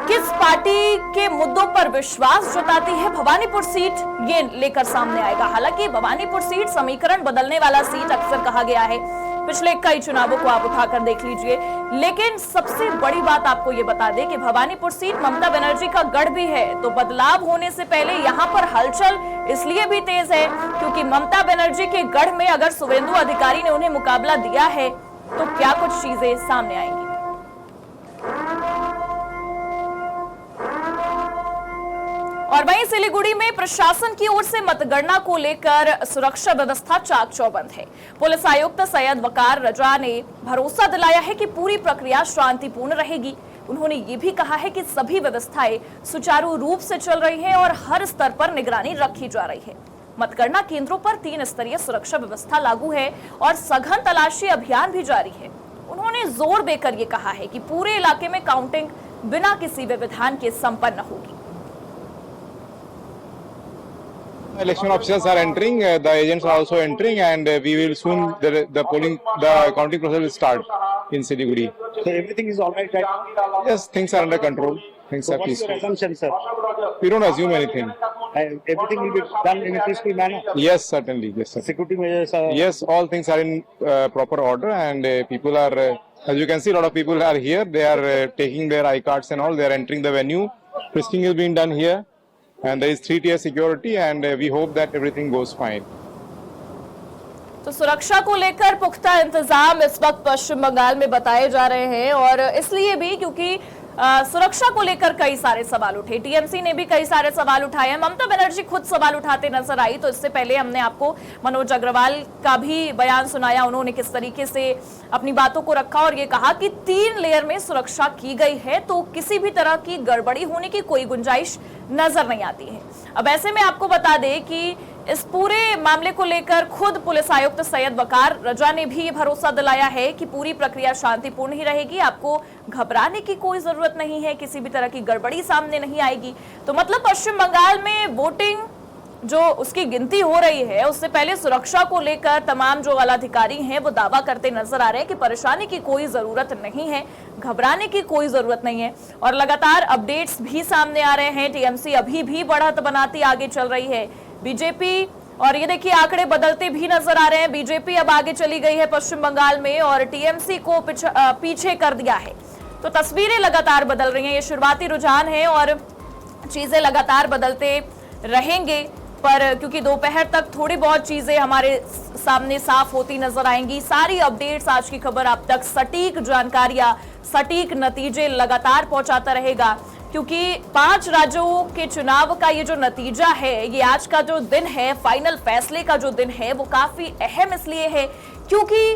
किस पार्टी के मुद्दों पर विश्वास जताती है। भवानीपुर सीट ये लेकर सामने आएगा। हालांकि भवानीपुर सीट समीकरण बदलने वाला सीट अक्सर कहा गया है, पिछले कई चुनावों को आप उठाकर देख लीजिए। लेकिन सबसे बड़ी बात आपको ये बता दें कि भवानीपुर सीट ममता बनर्जी का गढ़ भी है, तो बदलाव होने से पहले यहाँ पर हलचल इसलिए भी तेज है क्योंकि ममता बनर्जी के गढ़ में अगर सुवेंदु अधिकारी ने उन्हें मुकाबला दिया है तो क्या कुछ चीजें सामने आएंगी। और वहीं सिलीगुड़ी में प्रशासन की ओर से मतगणना को लेकर सुरक्षा व्यवस्था चाक चौबंद है। पुलिस आयुक्त सैयद वकार रजा ने भरोसा दिलाया है कि पूरी प्रक्रिया शांतिपूर्ण रहेगी। उन्होंने ये भी कहा है कि सभी व्यवस्थाएं सुचारू रूप से चल रही हैं और हर स्तर पर निगरानी रखी जा रही है। मतगणना केंद्रों पर 3 स्तरीय सुरक्षा व्यवस्था लागू है और सघन तलाशी अभियान भी जारी है। उन्होंने जोर देकर ये कहा है कि पूरे इलाके में काउंटिंग बिना किसी व्यवधान के संपन्न होगी। Election officials are entering, the agents are also entering, and we will soon the counting process will start in Siliguri. So everything is all right, right? Yes, things are under control. Things are What's your peaceful. assumption, sir? We don't assume anything. Everything will be done in a peaceful manner. Yes, certainly. Yes, sir. Security measures are... Yes, all things are in proper order, and people are, as you can see, a lot of people are here. They are taking their I-cards and all. They are entering the venue. Frisking is being done here. And there is 3-tier security, and we hope that everything goes fine. तो सुरक्षा को लेकर पुख्ता इंतजाम इस वक्त पश्चिम बंगाल में बताए जा रहे हैं और इसलिए भी क्योंकि सुरक्षा को लेकर कई सारे सवाल उठे। टीएमसी ने भी कई सारे सवाल उठाए हैं। ममता बनर्जी खुद सवाल उठाते नजर आई, तो इससे पहले हमने आपको मनोज अग्रवाल का भी बयान सुनाया। उन्होंने किस तरीके से अपनी बातों को रखा और ये कहा कि 3 लेयर में सुरक्षा की गई है, तो किसी भी तरह की गड़बड़ी होने की कोई गुंजाइश नजर नहीं आती है। अब ऐसे में आपको बता दें कि इस पूरे मामले को लेकर खुद पुलिस आयुक्त सैयद वकार रजा ने भी भरोसा दिलाया है कि पूरी प्रक्रिया शांतिपूर्ण ही रहेगी। आपको घबराने की कोई जरूरत नहीं है, किसी भी तरह की गड़बड़ी सामने नहीं आएगी। तो मतलब पश्चिम बंगाल में वोटिंग जो उसकी गिनती हो रही है उससे पहले सुरक्षा को लेकर तमाम जो आलाधिकारी हैं वो दावा करते नजर आ रहे हैं कि परेशानी की कोई जरूरत नहीं है, घबराने की कोई जरूरत नहीं है। और लगातार अपडेट्स भी सामने आ रहे हैं। टीएमसी अभी भी बढ़त बनाती आगे चल रही है। बीजेपी, और ये देखिए आंकड़े बदलते भी नजर आ रहे हैं। बीजेपी अब आगे चली गई है पश्चिम बंगाल में और टीएमसी को पीछे कर दिया है। तो तस्वीरें लगातार बदल रही हैं। ये शुरुआती रुझान है और चीजें लगातार बदलते रहेंगे, पर क्योंकि दोपहर तक थोड़ी बहुत चीजें हमारे सामने साफ होती नजर आएंगी। सारी अपडेट्स, आज की खबर आप तक सटीक जानकारियां, सटीक नतीजे लगातार पहुंचाता रहेगा, क्योंकि 5 राज्यों के चुनाव का ये जो नतीजा है, ये आज का जो दिन है, फाइनल फैसले का जो दिन है, वो काफी अहम इसलिए है क्योंकि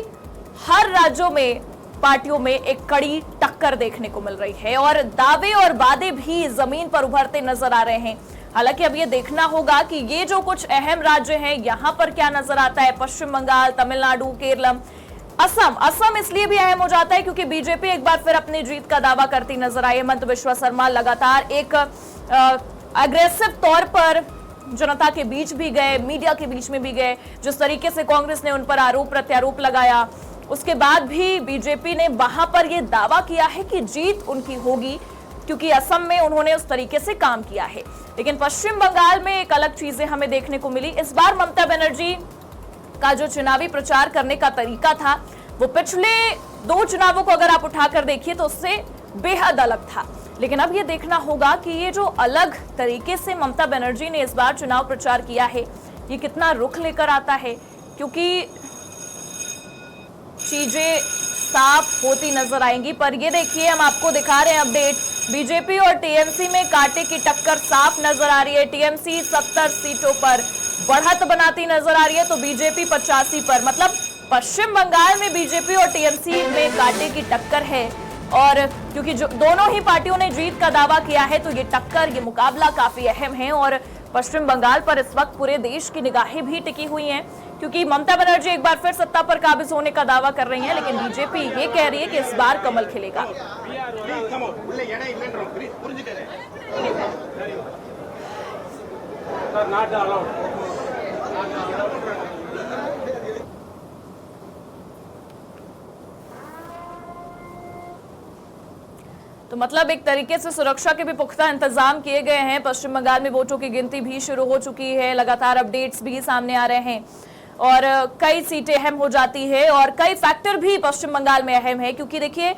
हर राज्यों में पार्टियों में एक कड़ी टक्कर देखने को मिल रही है और दावे और वादे भी जमीन पर उभरते नजर आ रहे हैं। हालांकि अब ये देखना होगा कि ये जो कुछ अहम राज्य हैं, यहां पर क्या नजर आता है। पश्चिम बंगाल, तमिलनाडु, केरलम, असम इसलिए भी अहम हो जाता है क्योंकि बीजेपी एक बार फिर अपनी जीत का दावा करती नजर आई। हेमंत बिश्वा शर्मा लगातार एक अग्रेसिव तौर पर जनता के बीच भी गए, मीडिया के बीच में भी गए। जिस तरीके से कांग्रेस ने उन पर आरोप प्रत्यारोप लगाया, उसके बाद भी बीजेपी ने वहां पर यह दावा किया है कि जीत उनकी होगी, क्योंकि असम में उन्होंने उस तरीके से काम किया है। लेकिन पश्चिम बंगाल में एक अलग चीजें हमें देखने को मिली। इस बार ममता बनर्जी का जो चुनावी प्रचार करने का तरीका था, वो पिछले 2 चुनावों को अगर आप उठाकर देखिए तो उससे बेहद अलग था। लेकिन अब ये देखना होगा कि ये जो अलग तरीके से ममता बनर्जी ने इस बार चुनाव प्रचार किया है, ये कितना रुख लेकर आता है, क्योंकि चीजें साफ होती नजर आएंगी। पर ये देखिए, हम आपको दिखा रहे हैं अपडेट, बीजेपी और टीएमसी में कांटे की टक्कर साफ नजर आ रही है। टीएमसी 70 सीटों पर बढ़त बनाती नजर आ रही है तो बीजेपी 85 पर। मतलब पश्चिम बंगाल में बीजेपी और टीएमसी में कांटे की टक्कर है और क्योंकि जो दोनों ही पार्टियों ने जीत का दावा किया है तो ये टक्कर, ये मुकाबला काफी अहम है। और पश्चिम बंगाल पर इस वक्त पूरे देश की निगाहें भी टिकी हुई हैं, क्योंकि ममता बनर्जी एक बार फिर सत्ता पर काबिज होने का दावा कर रही हैं, लेकिन बीजेपी ये कह रही है कि इस बार कमल खिलेगा। तो मतलब एक तरीके से सुरक्षा के भी पुख्ता इंतजाम किए गए हैं। पश्चिम बंगाल में वोटों की गिनती भी शुरू हो चुकी है, लगातार अपडेट्स भी सामने आ रहे हैं और कई सीटें अहम हो जाती है और कई फैक्टर भी पश्चिम बंगाल में अहम है। क्योंकि देखिए,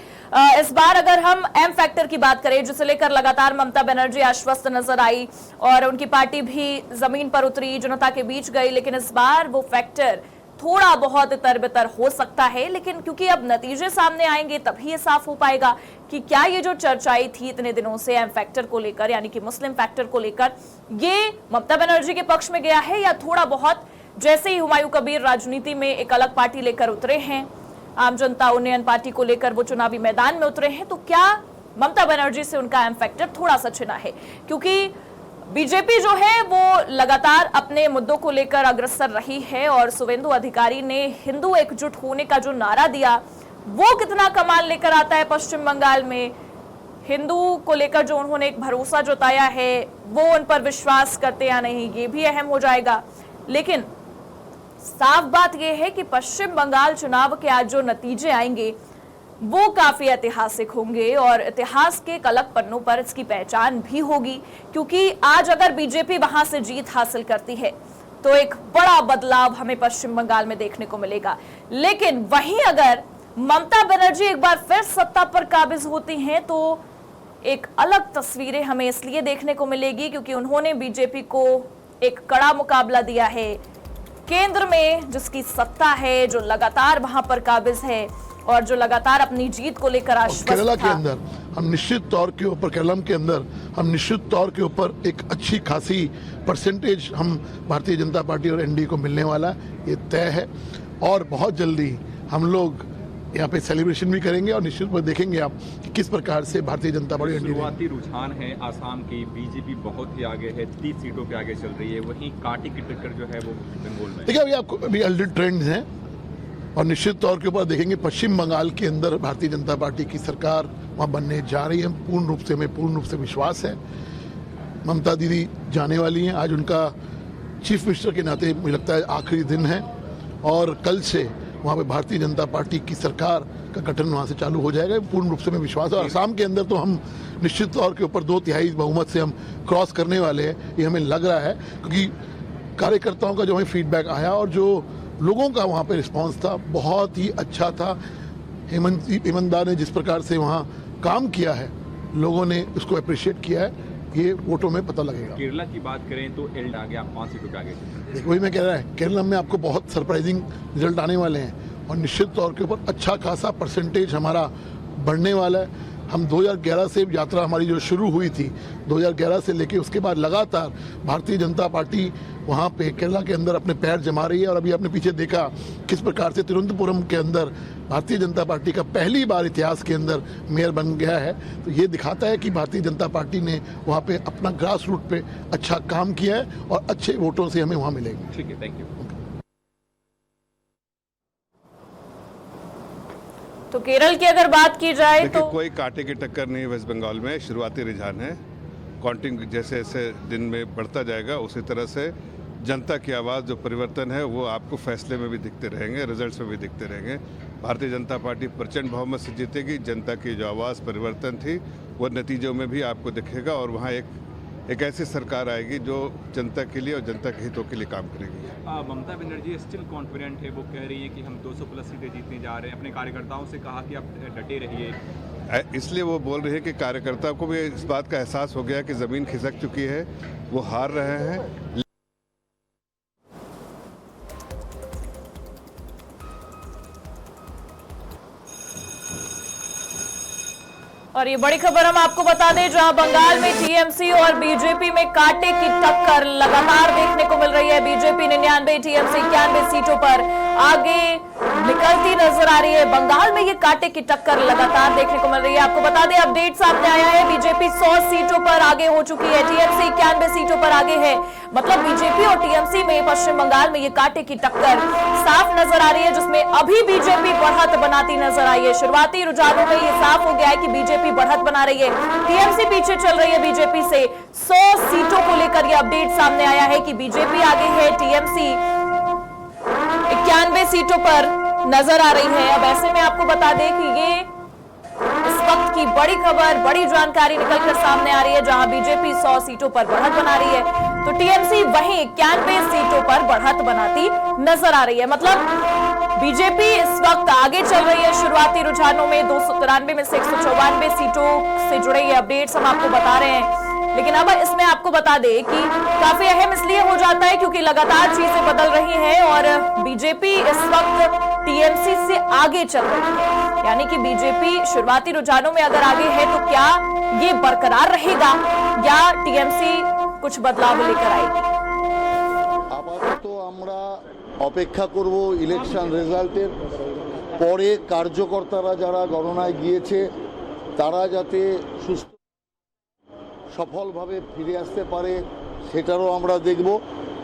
इस बार अगर हम एम फैक्टर की बात करें, जिसे लेकर लगातार ममता बनर्जी आश्वस्त नजर आई और उनकी पार्टी भी जमीन पर उतरी, जनता के बीच गई, लेकिन इस बार वो फैक्टर थोड़ा बहुत तरबतर हो सकता है। लेकिन क्योंकि अब नतीजे सामने आएंगे तभी ये साफ हो पाएगा कि क्या ये जो चर्चाएं थी इतने दिनों से एम फैक्टर को लेकर, यानी कि मुस्लिम फैक्टर को लेकर, ये ममता बनर्जी के पक्ष में गया है या थोड़ा बहुत जैसे ही हुमायूं कबीर राजनीति में एक अलग पार्टी लेकर उतरे हैं, आम जनता उन्नयन पार्टी को लेकर वो चुनावी मैदान में उतरे हैं, तो क्या ममता बनर्जी से उनका एम फैक्टर थोड़ा सा छिना है। क्योंकि बीजेपी जो है वो लगातार अपने मुद्दों को लेकर अग्रसर रही है और शुवेंदु अधिकारी ने हिंदू एकजुट होने का जो नारा दिया, वो कितना कमाल लेकर आता है पश्चिम बंगाल में। हिंदू को लेकर जो उन्होंने एक भरोसा जताया है, वो उन पर विश्वास करते या नहीं, ये भी अहम हो जाएगा। लेकिन साफ बात यह है कि पश्चिम बंगाल चुनाव के आज जो नतीजे आएंगे वो काफी ऐतिहासिक होंगे और इतिहास के एक अलग पन्नों पर इसकी पहचान भी होगी। क्योंकि आज अगर बीजेपी वहां से जीत हासिल करती है तो एक बड़ा बदलाव हमें पश्चिम बंगाल में देखने को मिलेगा। लेकिन वहीं अगर ममता बनर्जी एक बार फिर सत्ता पर काबिज होती हैं तो एक अलग तस्वीरें हमें इसलिए देखने को मिलेगी क्योंकि उन्होंने बीजेपी को एक कड़ा मुकाबला दिया है। केंद्र में जिसकी सत्ता है, जो लगातार वहां पर काबिज है और जो लगातार अपनी जीत को लेकर आश्वस्त था। केरला के अंदर हम निश्चित तौर के ऊपर, केरलम के अंदर हम निश्चित तौर के ऊपर एक अच्छी खासी परसेंटेज हम भारतीय जनता पार्टी और एनडीए को मिलने वाला ये तय है। और बहुत जल्दी हम लोग यहाँ पे सेलिब्रेशन भी करेंगे और निश्चित रूप देखेंगे आप कि किस प्रकार से भारतीय जनता पार्टी शुरुआती रुझान है आसाम की, बीजेपी बहुत ही आगे है, 30 सीटों पे आगे चल रही है, वहीं कांटे की टक्कर जो है वो बंगाल में। देखिए, अभी आपको अभी ऑलरेडी ट्रेंड्स हैं और निश्चित तौर के ऊपर देखेंगे पश्चिम बंगाल के अंदर भारतीय जनता पार्टी की सरकार वहाँ बनने जा रही है। पूर्ण रूप से विश्वास है। ममता दीदी जाने वाली हैं, आज उनका चीफ मिनिस्टर के नाते मुझे लगता है आखिरी दिन है और कल से वहाँ पे भारतीय जनता पार्टी की सरकार का गठन वहाँ से चालू हो जाएगा। पूर्ण रूप से मैं विश्वास है। और असम के अंदर तो हम निश्चित तौर के ऊपर 2/3 बहुमत से हम क्रॉस करने वाले हैं, ये हमें लग रहा है, क्योंकि कार्यकर्ताओं का जो हमें फीडबैक आया और जो लोगों का वहाँ पे रिस्पांस था बहुत ही अच्छा था। हेमंत दा ने जिस प्रकार से वहाँ काम किया है, लोगों ने उसको अप्रिशिएट किया है, ये वोटों में पता लगेगा। केरला की बात करें तो एल आगे आप 5 सीटों पे आगे। देखो वही मैं कह रहा है, केरला में आपको बहुत सरप्राइजिंग रिजल्ट आने वाले हैं और निश्चित तौर के ऊपर अच्छा खासा परसेंटेज हमारा बढ़ने वाला है। हम 2011 से यात्रा हमारी जो शुरू हुई थी, 2011 से लेके उसके बाद लगातार भारतीय जनता पार्टी वहाँ पे केरला के अंदर अपने पैर जमा रही है। और अभी आपने पीछे देखा किस प्रकार से तिरुवनंतपुरम के अंदर भारतीय जनता पार्टी का पहली बार इतिहास के अंदर मेयर बन गया है। तो ये दिखाता है कि भारतीय जनता पार्टी ने वहाँ पे अपना ग्रास रूट पे अच्छा काम किया है और अच्छे वोटों से हमें वहाँ मिलेंगे। ठीक है, थैंक यू। तो केरल की अगर बात की जाए तो कोई कांटे की टक्कर नहीं है वेस्ट बंगाल में, शुरुआती रुझान है। काउंटिंग जैसे जैसे दिन में बढ़ता जाएगा उसी तरह से जनता की आवाज़ जो परिवर्तन है वो आपको फैसले में भी दिखते रहेंगे, रिजल्ट्स में भी दिखते रहेंगे। भारतीय जनता पार्टी प्रचंड बहुमत से जीतेगी। जनता की जो आवाज़ परिवर्तन थी वो नतीजों में भी आपको दिखेगा और वहाँ एक ऐसी सरकार आएगी जो जनता के लिए और जनता के हितों के लिए काम करेगी। ममता बनर्जी स्टिल कॉन्फिडेंट है, वो कह रही है कि हम 200+ सीटें जीतने जा रहे हैं। अपने कार्यकर्ताओं से कहा कि आप डटे रहिए, इसलिए वो बोल रही है कि कार्यकर्ता को भी इस बात का एहसास हो गया कि ज़मीन खिसक चुकी है, वो हार रहे हैं। और ये बड़ी खबर हम आपको बता दें, जहां बंगाल में टीएमसी और बीजेपी में कांटे की टक्कर लगातार देखने को मिल रही है। बीजेपी 99, टीएमसी 91 सीटों पर आगे निकलती नजर आ रही है। बंगाल में ये कांटे की टक्कर लगातार देखने को मिल रही है। आपको बता दें अपडेट सामने आया है, बीजेपी 100 सीटों पर आगे हो चुकी है, टीएमसी 91 सीटों पर आगे है। मतलब बीजेपी और टीएमसी में पश्चिम बंगाल में ये कांटे की टक्कर साफ नजर आ रही है, जिसमें अभी बीजेपी बढ़त बनाती नजर आई है। शुरुआती रुझानों में ये साफ हो गया है कि बीजेपी बढ़त बना रही है, टीएमसी पीछे चल रही है बीजेपी से। 100 सीटों को लेकर यह अपडेट सामने आया है कि बीजेपी आगे है, टीएमसी 91 सीटों पर नजर आ रही है। अब ऐसे में आपको बता दें कि ये इस वक्त की बड़ी खबर, बड़ी जानकारी निकलकर सामने आ रही है, जहां बीजेपी 100 सीटों पर बढ़त बना रही है तो टीएमसी वहीं 91 सीटों पर बढ़त बनाती नजर आ रही है। मतलब बीजेपी इस वक्त आगे चल रही है शुरुआती रुझानों में। 293 में से 194 सीटों से जुड़े ये अपडेट्स हम आपको बता रहे हैं। लेकिन अब इसमें आपको बता दें कि काफी अहम इसलिए हो जाता है क्योंकि लगातार चीजें बदल रही हैं और बीजेपी इस वक्त टीएमसी से आगे चल रही है। यानी कि बीजेपी शुरुआती रुझानों में अगर आगे है तो क्या ये बरकरार रहेगा या टीएमसी कुछ बदलाव लेकर आएगी? আপাতত আমরা অপেক্ষা করব ইলেকশন রেজাল্টের পরে। কার্যকর্তারা যারা গণনায় গিয়েছে তারা যাতে সুস্থ সফলভাবে ফিরে আসতে পারে সেটারও আমরা দেখব।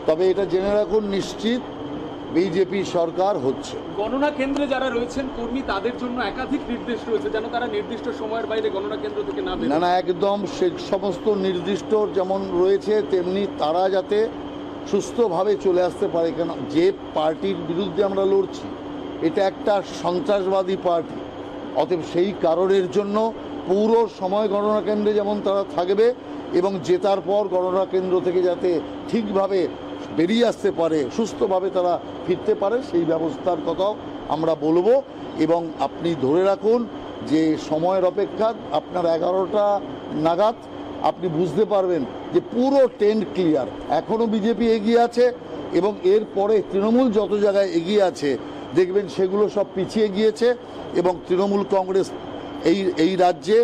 তবে এটা জেনে রাখুন নিশ্চিত বিজেপি সরকার হচ্ছে। গণনা কেন্দ্রে যারা রয়েছেন কর্মী তাদের জন্য একাধিক নির্দেশ রয়েছে যেন তারা নির্দিষ্ট সময়ের বাইরে গণনা কেন্দ্র থেকে না বেরোয়। না একদম সে সমস্ত নির্দিষ্ট যেমন রয়েছে তেমনি তারা যাতে সুস্থভাবে চলে আসতে পারে। কেন যে পার্টির বিরুদ্ধে আমরা লড়ছি এটা একটা সন্ত্রাসবাদী পার্টি, অতএব সেই কারণের জন্য পুরো সময় গণনা কেন্দ্রে যেমন তারা থাকবে এবং জেতার পর গণনা কেন্দ্র থেকে যাতে ঠিকভাবে বেরিয়ে আসতে পারে, সুস্থভাবে তারা ফিরতে পারে সেই ব্যবস্থার কথাও আমরা বলবো। এবং আপনি ধরে রাখুন যে সময়ের অপেক্ষা আপনার 11টা নাগাদ আপনি বুঝতে পারবেন যে পুরো টেন্ট ক্লিয়ার। এখনও বিজেপি এগিয়ে আছে এবং এরপরে তৃণমূল যত জায়গায় এগিয়ে আছে দেখবেন সেগুলো সব পিছিয়ে গিয়েছে এবং তৃণমূল কংগ্রেস এই রাজ্যে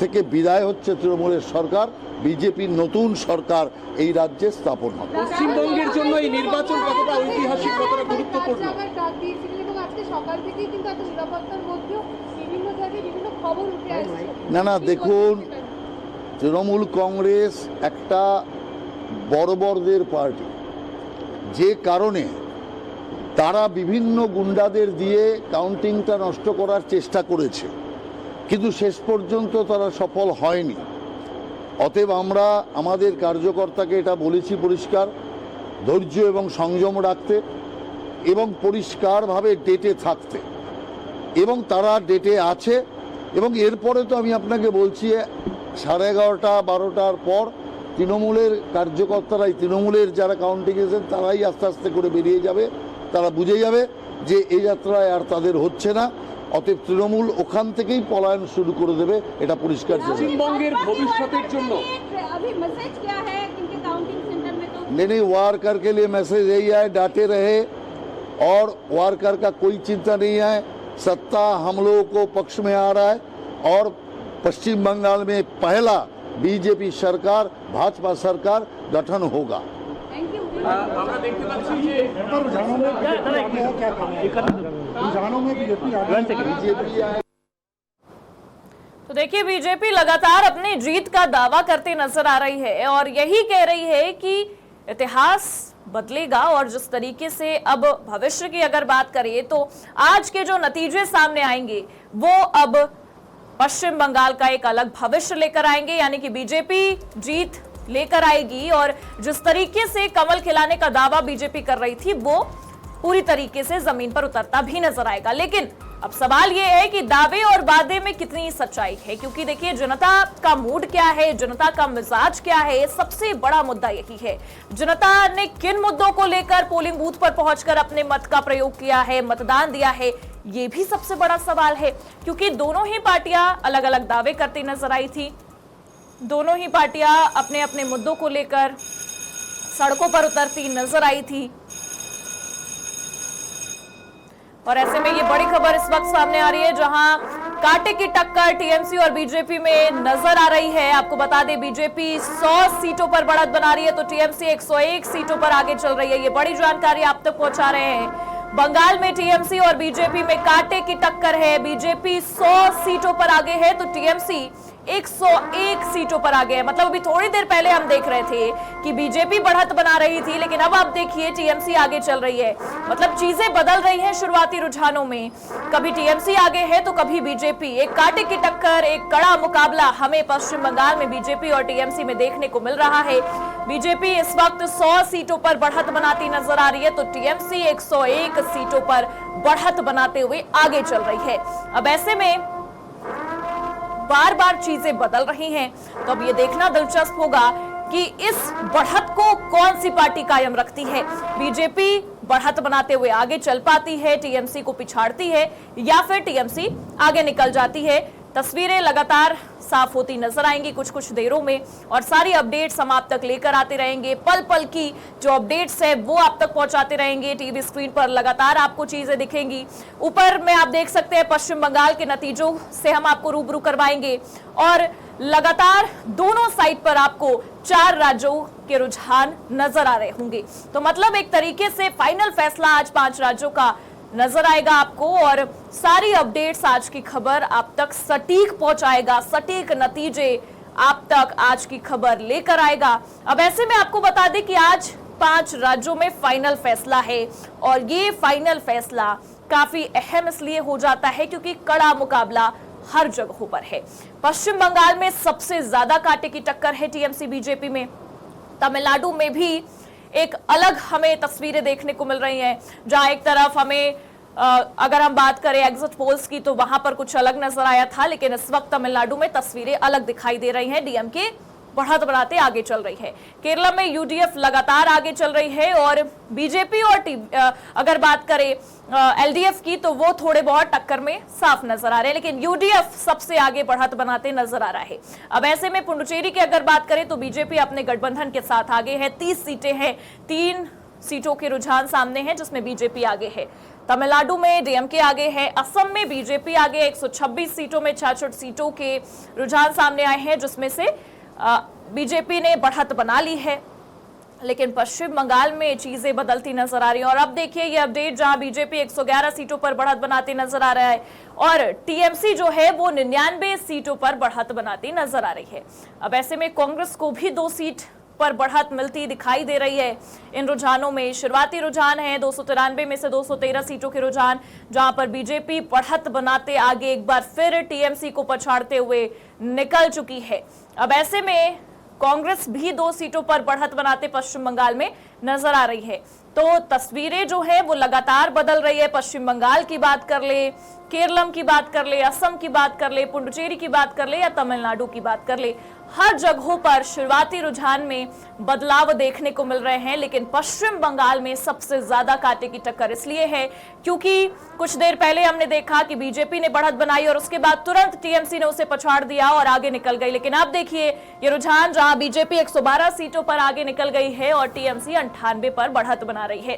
থেকে বিদায় হচ্ছে তৃণমূলের সরকার, বিজেপির নতুন সরকার এই রাজ্যে স্থাপন হবে। পশ্চিমবঙ্গের জন্য এই নির্বাচন কতটা ঐতিহাসিক, কতটা গুরুত্বপূর্ণ? না দেখুন, তৃণমূল কংগ্রেস একটা বড়দের পার্টি, যে কারণে তারা বিভিন্ন গুন্ডাদের দিয়ে কাউন্টিংটা নষ্ট করার চেষ্টা করেছে কিন্তু শেষ পর্যন্ত তারা সফল হয়নি। অতএব আমরা আমাদের কার্যকর্তাকে এটা বলেছি পরিষ্কার ধৈর্য এবং সংযম রাখতে এবং পরিষ্কারভাবে ডেটে থাকতে, এবং তারা ডেটে আছে। এবং এরপরে তো আমি আপনাকে বলছি 11:30 12টার পর তৃণমূলের কার্যকর্তারাই, তৃণমূলের যারা কাউন্টিং এজেন্ট, তারাই আস্তে আস্তে করে বেরিয়ে যাবে। তারা বুঝে যাবে যে এই যাত্রায় আর তাদের হচ্ছে না, অতএব তৃণমূল ওখান থেকেই পলায়ন শুরু করে দেবে, এটা পরিষ্কার। পশ্চিমবঙ্গের ভবিষ্যতের জন্য नहीं, वार्कर के लिए मैसेज यही है, डांटे रहे, और वार्कर का कोई चिंता नहीं है। सत्ता हम लोगों को पक्ष में आ रहा है और पश्चिम बंगाल में पहला बीजेपी सरकार, भाजपा सरकार गठन होगा। আমরা দেখতে পাচ্ছি যে तो देखिए, बीजेपी लगातार अपनी जीत का दावा करते नजर आ रही है और यही कह रही है कि इतिहास बदलेगा। और जिस तरीके से अब भविष्य की अगर बात करें तो आज के जो नतीजे सामने आएंगे वो अब पश्चिम बंगाल का एक अलग भविष्य लेकर आएंगे, यानी कि बीजेपी जीत लेकर आएगी। और जिस तरीके से कमल खिलाने का दावा बीजेपी कर रही थी वो पूरी तरीके से जमीन पर उतरता भी नजर आएगा। लेकिन अब सवाल ये है कि दावे और वादे में कितनी सच्चाई है, क्योंकि देखिए जनता का मूड क्या है, जनता का मिजाज क्या है, सबसे बड़ा मुद्दा यही है। जनता ने किन मुद्दों को लेकर पोलिंग बूथ पर पहुंचकर अपने मत का प्रयोग किया है, मतदान दिया है, ये भी सबसे बड़ा सवाल है। क्योंकि दोनों ही पार्टियां अलग अलग दावे करती नजर आई थी, दोनों ही पार्टियां अपने अपने मुद्दों को लेकर सड़कों पर उतरती नजर आई थी। और ऐसे में ये बड़ी खबर इस वक्त सामने आ रही है जहां कांटे की टक्कर टीएमसी और बीजेपी में नजर आ रही है। आपको बता दें, बीजेपी 100 सीटों पर बढ़त बना रही है तो टीएमसी 101 सीटों पर आगे चल रही है। ये बड़ी जानकारी आप तक पहुंचा रहे हैं। बंगाल में टीएमसी और बीजेपी में कांटे की टक्कर है। बीजेपी 100 सीटों पर आगे है तो टीएमसी 101 सीटों पर आगे है। मतलब अभी थोड़ी देर पहले हम देख रहे थे कि बीजेपी बढ़त बना रही थी, लेकिन अब आप देखिए टीएमसी आगे चल रही है। मतलब चीजें बदल रही हैं शुरुआती रुझानों में, कभी टीएमसी आगे है तो कभी बीजेपी। एक कांटे की टक्कर, एक कड़ा मुकाबला हमें पश्चिम बंगाल में बीजेपी और टीएमसी में देखने को मिल रहा है। बीजेपी इस वक्त 100 सीटों पर बढ़त बनाती नजर आ रही है तो टीएमसी 101 सीटों पर बढ़त बनाते हुए आगे चल रही है। अब ऐसे में बार बार चीजें बदल रही हैं तो अब ये देखना दिलचस्प होगा कि इस बढ़त को कौन सी पार्टी कायम रखती है। बीजेपी बढ़त बनाते हुए आगे चल पाती है, टीएमसी को पिछाड़ती है, या फिर टीएमसी आगे निकल जाती है। तस्वीरें लगातार साफ होती नजर आएंगी कुछ कुछ देरों में और सारी अपडेट्स हम आप तक लेकर आते रहेंगे। पल पल की जो अपडेट्स है वो आप तक पहुंचाते रहेंगे। टीवी स्क्रीन पर लगातार आपको चीजें दिखेंगी। ऊपर में आप देख सकते हैं पश्चिम बंगाल के नतीजों से हम आपको रूबरू करवाएंगे और लगातार दोनों साइड पर आपको 4 राज्यों के रुझान नजर आ रहे होंगे। तो मतलब एक तरीके से फाइनल फैसला आज 5 राज्यों का नजर आएगा आपको और सारी अपडेट्स, आज की खबर आप तक सटीक पहुंचाएगा, सटीक नतीजे आप तक आज की खबर लेकर आएगा। अब ऐसे में आपको बता दें कि आज 5 राज्यों में फाइनल फैसला है और ये फाइनल फैसला काफी अहम इसलिए हो जाता है क्योंकि कड़ा मुकाबला हर जगहों पर है। पश्चिम बंगाल में सबसे ज्यादा कांटे की टक्कर है टीएमसी बीजेपी में। तमिलनाडु में भी एक अलग हमें तस्वीरें देखने को मिल रही हैं, जहां एक तरफ हमें अगर हम बात करें एग्जिट पोल्स की तो वहां पर कुछ अलग नजर आया था, लेकिन इस वक्त तमिलनाडु में तस्वीरें अलग दिखाई दे रही हैं। डीएमके बढ़त बढ़ाते आगे चल रही है। केरला में यूडीएफ लगातार आगे चल रही है और बीजेपी और अगर बात करें एलडीएफ की तो वो थोड़े बहुत टक्कर में साफ नजर आ रहे हैं, लेकिन यूडीएफ सबसे आगे बढ़त बनाते नजर आ रहा है। अब ऐसे में पुडुचेरी की अगर बात करें तो बीजेपी अपने गठबंधन के साथ आगे है। 30 सीटें हैं, 3 सीटों के रुझान सामने हैं जिसमें बीजेपी आगे है। तमिलनाडु में डीएमके आगे है। असम में बीजेपी आगे 126 सीटों में 66 सीटों के रुझान सामने आए हैं जिसमें से बीजेपी ने बढ़त बना ली है, लेकिन पश्चिम बंगाल में चीजें बदलती नजर आ रही हैं। और अब देखिए ये अपडेट जहां बीजेपी 111 सीटों पर बढ़त बनाती नजर आ रहा है और टीएमसी जो है वो 99 सीटों पर बढ़त बनाती नजर आ रही है। अब ऐसे में कांग्रेस को भी 2 सीट पर बढ़त मिलती दिखाई दे रही है। इन रुझानों में शुरुआती रुझान है 293 में से 213 सीटों के रुझान, जहां पर बीजेपी बढ़त बनाते आगे एक बार फिर टीएमसी को पछाड़ते हुए निकल चुकी है। अब ऐसे में कांग्रेस भी 2 सीटों पर बढ़त बनाते पश्चिम बंगाल में नजर आ रही है। तो तस्वीरें जो है वो लगातार बदल रही है। पश्चिम बंगाल की बात कर ले, केरलम की बात कर ले, असम की बात कर ले, पुडुचेरी की बात कर ले या तमिलनाडु की बात कर ले, हर जगहों पर शुरुआती रुझान में बदलाव देखने को मिल रहे हैं। लेकिन पश्चिम बंगाल में सबसे ज्यादा कांटे की टक्कर इसलिए है क्योंकि कुछ देर पहले हमने देखा कि बीजेपी ने बढ़त बनाई और उसके बाद तुरंत टीएमसी ने उसे पछाड़ दिया और आगे निकल गई। लेकिन अब देखिए ये रुझान, जहां बीजेपी 112 सीटों पर आगे निकल गई है और टीएमसी 98 पर बढ़त बना रही है।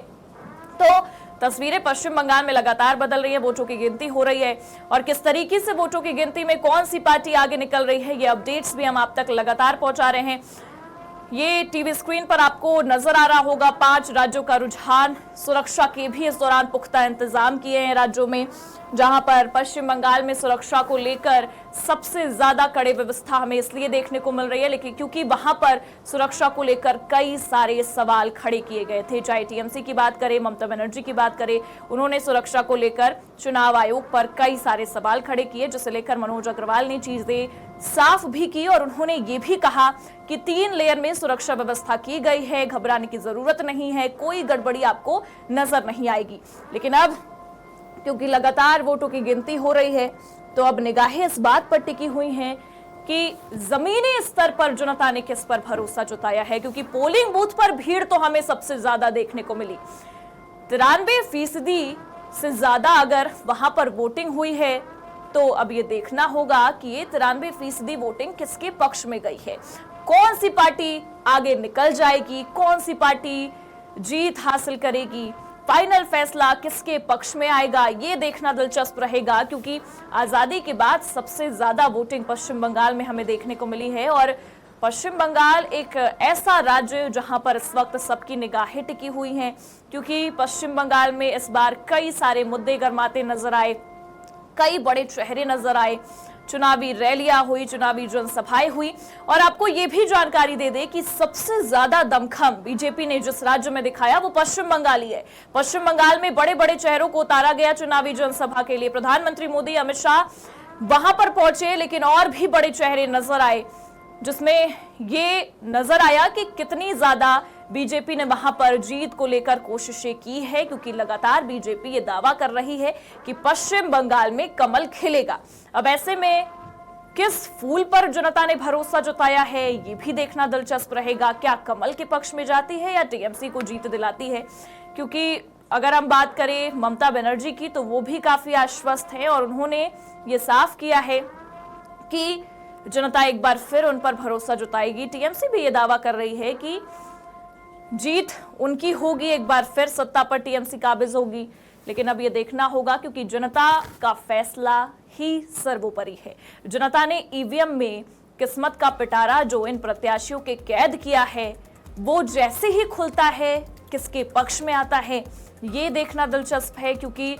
तो तस्वीरें पश्चिम बंगाल में लगातार बदल रही है, वोटों की गिनती हो रही है और किस तरीके से वोटों की गिनती में कौन सी पार्टी आगे निकल रही है, ये अपडेट्स भी हम आप तक लगातार पहुंचा रहे हैं। ये टीवी स्क्रीन पर आपको नजर आ रहा होगा 5 राज्यों का रुझान। सुरक्षा के भी इस दौरान पुख्ता इंतजाम किए हैं राज्यों में, जहां पर पश्चिम बंगाल में सुरक्षा को लेकर सबसे ज्यादा कड़े व्यवस्था हमें इसलिए देखने को मिल रही है लेकिन क्योंकि वहां पर सुरक्षा को लेकर कई सारे सवाल खड़े किए गए थे। चाहे टीएमसी की बात करें, ममता बनर्जी की बात करें, उन्होंने सुरक्षा को लेकर चुनाव आयोग पर कई सारे सवाल खड़े किए, जिसे लेकर मनोज अग्रवाल ने चीजें साफ भी की और उन्होंने ये भी कहा कि 3 लेयर में सुरक्षा व्यवस्था की गई है, घबराने की जरूरत नहीं है, कोई गड़बड़ी आपको नजर नहीं आएगी। लेकिन अब क्योंकि लगातार वोटों की गिनती हो रही है तो अब निगाहें इस बात पर टिकी हुई हैं कि जमीनी स्तर पर जनता ने किस पर भरोसा जताया है, क्योंकि पोलिंग बूथ पर भीड़ तो हमें सबसे ज्यादा देखने को मिली। 93% से ज्यादा अगर वहां पर वोटिंग हुई है तो अब ये देखना होगा कि ये 93% वोटिंग किसके पक्ष में गई है, कौन सी पार्टी आगे निकल जाएगी, कौन सी पार्टी जीत हासिल करेगी, फाइनल फैसला किसके पक्ष में आएगा, ये देखना दिलचस्प रहेगा। क्योंकि आजादी के बाद सबसे ज्यादा वोटिंग पश्चिम बंगाल में हमें देखने को मिली है और पश्चिम बंगाल एक ऐसा राज्य जहां पर इस वक्त सबकी निगाहें टिकी हुई हैं, क्योंकि पश्चिम बंगाल में इस बार कई सारे मुद्दे गरमाते नजर आए, कई बड़े चेहरे नजर आए, चुनावी रैलियां हुई, चुनावी जनसभाएं हुई। और आपको ये भी जानकारी दे दे कि सबसे ज्यादा दमखम बीजेपी ने जिस राज्य में दिखाया वो पश्चिम बंगाल ही है। पश्चिम बंगाल में बड़े बड़े चेहरों को उतारा गया चुनावी जनसभा के लिए। प्रधानमंत्री मोदी, अमित शाह वहां पर पहुंचे, लेकिन और भी बड़े चेहरे नजर आए, जिसमें ये नजर आया कि कितनी ज्यादा बीजेपी ने वहां पर जीत को लेकर कोशिशें की है, क्योंकि लगातार बीजेपी ये दावा कर रही है कि पश्चिम बंगाल में कमल खिलेगा। अब ऐसे में किस फूल पर जनता ने भरोसा जताया है ये भी देखना दिलचस्प रहेगा। क्या कमल के पक्ष में जाती है या टीएमसी को जीत दिलाती है, क्योंकि अगर हम बात करें ममता बनर्जी की तो वो भी काफी आश्वस्त है और उन्होंने ये साफ किया है कि जनता एक बार फिर उन पर भरोसा जताएगी। टीएमसी भी ये दावा कर रही है कि जीत उनकी होगी, एक बार फिर सत्ता पर टीएमसी काबिज होगी। लेकिन अब ये देखना होगा, क्योंकि जनता का फैसला ही सर्वोपरि है। जनता ने ईवीएम में किस्मत का पिटारा जो इन प्रत्याशियों के कैद किया है वो जैसे ही खुलता है किसके पक्ष में आता है ये देखना दिलचस्प है, क्योंकि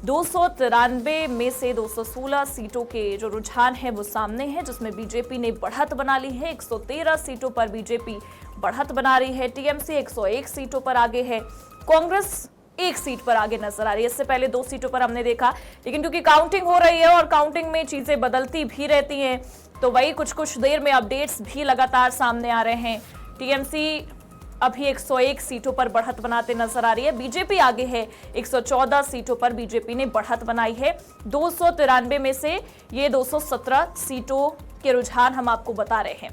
293 में से 216 सीटों के जो रुझान है वो सामने है, जिसमें बीजेपी ने बढ़त बना ली है। 113 सीटों पर बीजेपी बढ़त बना रही है, टीएमसी 101 सीटों पर आगे है, कांग्रेस 1 सीट पर आगे नजर आ रही है। इससे पहले 2 सीटों पर हमने देखा, लेकिन क्योंकि काउंटिंग हो रही है और काउंटिंग में चीजें बदलती भी रहती हैं तो वही कुछ देर में अपडेट्स भी लगातार सामने आ रहे हैं। टीएमसी अभी 101 सीटों पर बढ़त बनाते नजर आ रही है, बीजेपी आगे है, 114 सीटों पर बीजेपी ने बढ़त बनाई है। 293 में से ये 217 सीटों के रुझान हम आपको बता रहे हैं।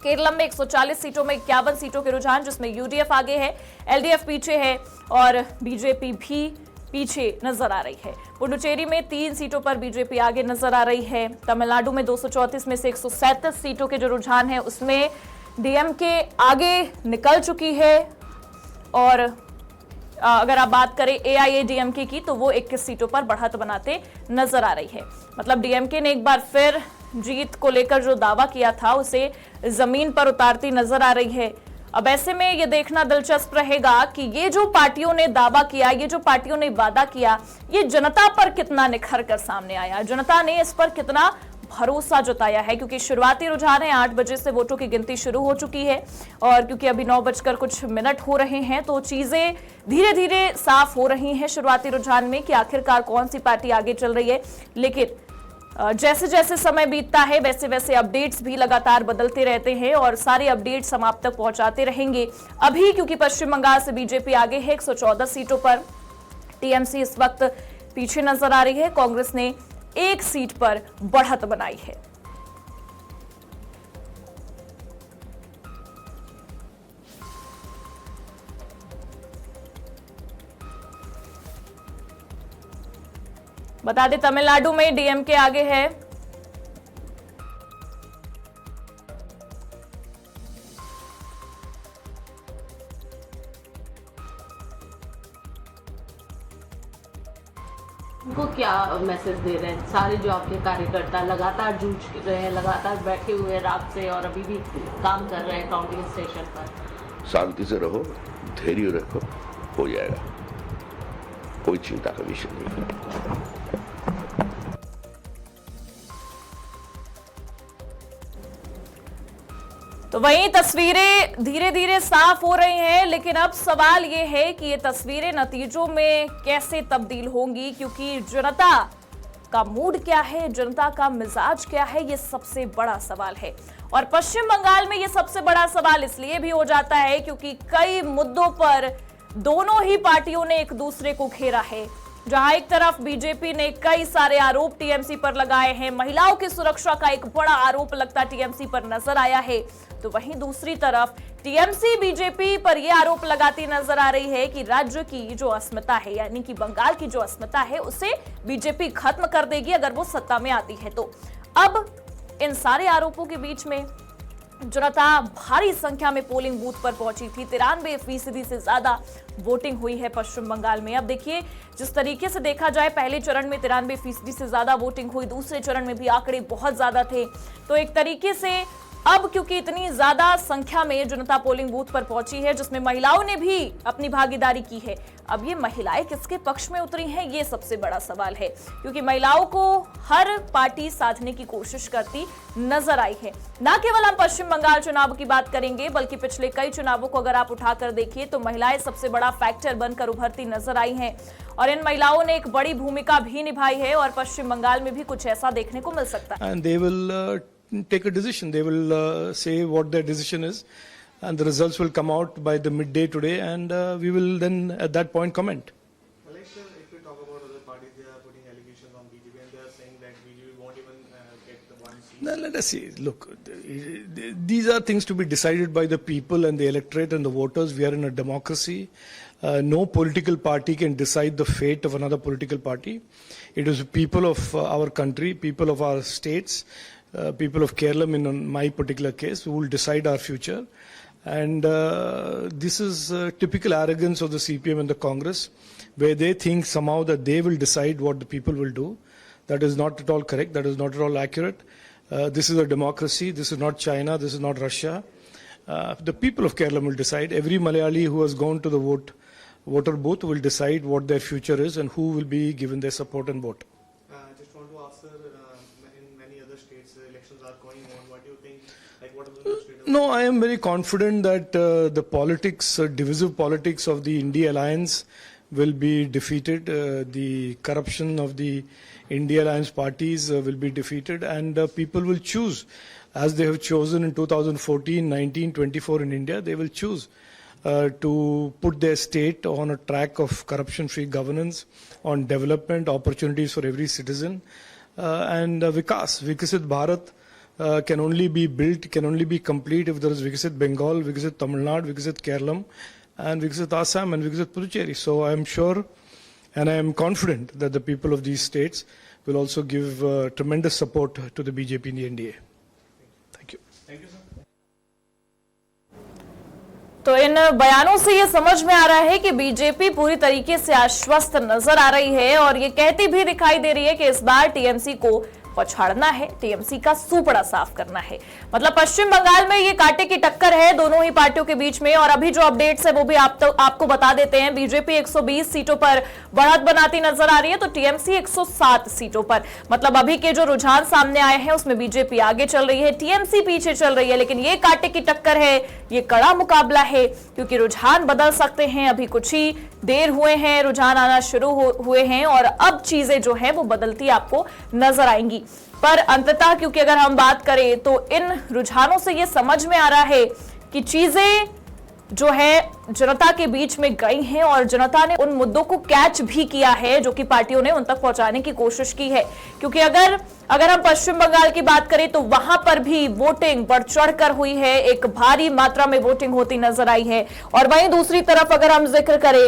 केरलम में 140 सीटों में 51 सीटों के रुझान, जिसमें यूडीएफ आगे है, एलडीएफ पीछे है और बीजेपी भी पीछे नजर आ रही है। पुडुचेरी में 3 सीटों पर बीजेपी आगे नजर आ रही है। तमिलनाडु में 234 में से 137 सीटों के जो रुझान है उसमें डीएमके आगे निकल चुकी है और अगर आप बात करें एआईएडीएमके की तो वो 21 सीटों पर बढ़त बनाते नजर आ रही है। मतलब डीएमके ने एक बार फिर जीत को लेकर जो दावा किया था उसे जमीन पर उतारती नजर आ रही है। अब ऐसे में ये देखना दिलचस्प रहेगा कि ये जो पार्टियों ने दावा किया, ये जो पार्टियों ने वादा किया, ये जनता पर कितना निखर कर सामने आया, जनता ने इस पर कितना भरोसा जताया है। क्योंकि शुरुआती रुझान है, 8 बजे से वोटों की गिनती शुरू हो चुकी है और क्योंकि अभी 9 बजकर कुछ मिनट हो रहे हैं तो चीजें धीरे धीरे साफ हो रही हैं शुरुआती रुझान में कि आखिरकार कौन सी पार्टी आगे चल रही है। लेकिन जैसे जैसे समय बीतता है वैसे वैसे अपडेट्स भी लगातार बदलते रहते हैं और सारे अपडेट्स हम आप तक पहुंचाते रहेंगे। अभी क्योंकि पश्चिम बंगाल से बीजेपी आगे है 114 सीटों पर, टीएमसी इस वक्त पीछे नजर आ रही है। कांग्रेस ने 1 सीट पर बढ़त बनाई है। बता दें तमिलनाडु में डीएमके आगे है। उनको क्या मैसेज दे रहे हैं? सारे जो आपके कार्यकर्ता लगातार जूझ रहे हैं, लगातार बैठे हुए रात से और अभी भी काम कर रहे हैं काउंटिंग स्टेशन पर। शांति से रहो, धैर्य रखो, हो जाएगा, कोई चिंता का विषय नहीं है। तो वहीं तस्वीरें धीरे धीरे साफ हो रही हैं, लेकिन अब सवाल ये है कि ये तस्वीरें नतीजों में कैसे तब्दील होंगी, क्योंकि जनता का मूड क्या है, जनता का मिजाज क्या है, ये सबसे बड़ा सवाल है। और पश्चिम बंगाल में ये सबसे बड़ा सवाल इसलिए भी हो जाता है क्योंकि कई मुद्दों पर दोनों ही पार्टियों ने एक दूसरे को घेरा है। जहां एक तरफ बीजेपी ने कई सारे आरोप टीएमसी पर लगाए हैं, महिलाओं की सुरक्षा का एक बड़ा आरोप लगता टीएमसी पर नजर आया है, तो वहीं दूसरी तरफ टीएमसी बीजेपी पर यह आरोप लगाती नजर आ रही है कि राज्य की जो अस्मिता है, यानी कि बंगाल की जो अस्मिता है, उसे बीजेपी खत्म कर देगी अगर वो सत्ता में आती है। तो अब इन सारे आरोपों के बीच में जनता भारी संख्या में पोलिंग बूथ पर पहुंची थी। 93% से ज्यादा वोटिंग हुई है पश्चिम बंगाल में। अब देखिए, जिस तरीके से देखा जाए, पहले चरण में 93% से ज्यादा वोटिंग हुई, दूसरे चरण में भी आंकड़े बहुत ज्यादा थे। तो एक तरीके से अब क्योंकि इतनी ज्यादा संख्या में जनता पोलिंग बूथ पर पहुंची है, जिसमें महिलाओं ने भी अपनी भागीदारी की है, अब ये महिलाएं किसके पक्ष में उतरी हैं, ये सबसे बड़ा सवाल है। क्योंकि महिलाओं को हर पार्टी साधने की कोशिश करती नजर आई है। न केवल हम पश्चिम बंगाल चुनाव की बात करेंगे, बल्कि पिछले कई चुनावों को अगर आप उठाकर देखिए तो महिलाएं सबसे बड़ा फैक्टर बनकर उभरती नजर आई हैं और इन महिलाओं ने एक बड़ी भूमिका भी निभाई है और पश्चिम बंगाल में भी कुछ ऐसा देखने को मिल सकता है। Take a decision. They will say what their decision is, and the results will come out by the midday today, and we will then at that point comment. Malaysia, if we talk about other parties, they are putting allegations on BJP, and they are saying that BJP won't even get the 1 seat. Now, let us see. Look, these are things to be decided by the people and the electorate and the voters. We are in a democracy. No political party can decide the fate of another political party. It is the people of our country, people of our states, people of Kerala, in my particular case, who will decide our future. And this is typical arrogance of the CPM and the Congress, where they think somehow that they will decide what the people will do. That is not at all correct. That is not at all accurate. This is a democracy. This is not China. This is not Russia. The people of Kerala will decide. Every Malayali who has gone to the voter booth will decide what their future is and who will be given their support and vote. Just want to ask, sir, in many other states, elections are going on. What do you think? Like, what are the states? No, I am very confident that the politics, divisive politics of the India Alliance will be defeated. The corruption of the India Alliance parties will be defeated, and people will choose, as they have chosen in 2014, 19, 24 in India. They will choose to put their state on a track of corruption-free governance, on development, opportunities for every citizen, and Vikas, Vikasit Bharat can only be built, can only be complete if there is Vikasit Bengal, Vikasit Tamil Nadu, Vikasit Kerala, and Vikasit Assam and Vikasit Puducherry. So I am sure and I am confident that the people of these states will also give tremendous support to the BJP in the NDA. Thank you. Thank you, sir. तो इन बयानों से ये समझ में आ रहा है कि बीजेपी पूरी तरीके से आश्वस्त नजर आ रही है और ये कहती भी दिखाई दे रही है कि इस बार टीएमसी को पछाड़ना है, टीएमसी का सूपड़ा साफ करना है। मतलब पश्चिम बंगाल में ये कांटे की टक्कर है दोनों ही पार्टियों के बीच में। और अभी जो अपडेट्स है वो भी आपको बता देते हैं। बीजेपी 120 सीटों पर बढ़त बनाती नजर आ रही है तो टीएमसी 107 सीटों पर। मतलब अभी के जो रुझान सामने आए हैं उसमें बीजेपी आगे चल रही है, टीएमसी पीछे चल रही है। लेकिन ये कांटे की टक्कर है, ये कड़ा मुकाबला है क्योंकि रुझान बदल सकते हैं। अभी कुछ ही देर हुए हैं, रुझान आना शुरू हुए हैं और अब चीजें जो है वो बदलती आपको नजर आएंगी। पर अंततः क्योंकि अगर हम बात करें तो इन रुझानों से ये समझ में आ रहा है कि चीजें जो है जनता के बीच में गई हैं और जनता ने उन मुद्दों को कैच भी किया है जो कि पार्टियों ने उन तक पहुंचाने की कोशिश की है। क्योंकि अगर हम पश्चिम बंगाल की बात करें तो वहां पर भी वोटिंग बढ़ चढ़कर हुई है, एक भारी मात्रा में वोटिंग होती नजर आई है। और वहीं दूसरी तरफ अगर हम जिक्र करें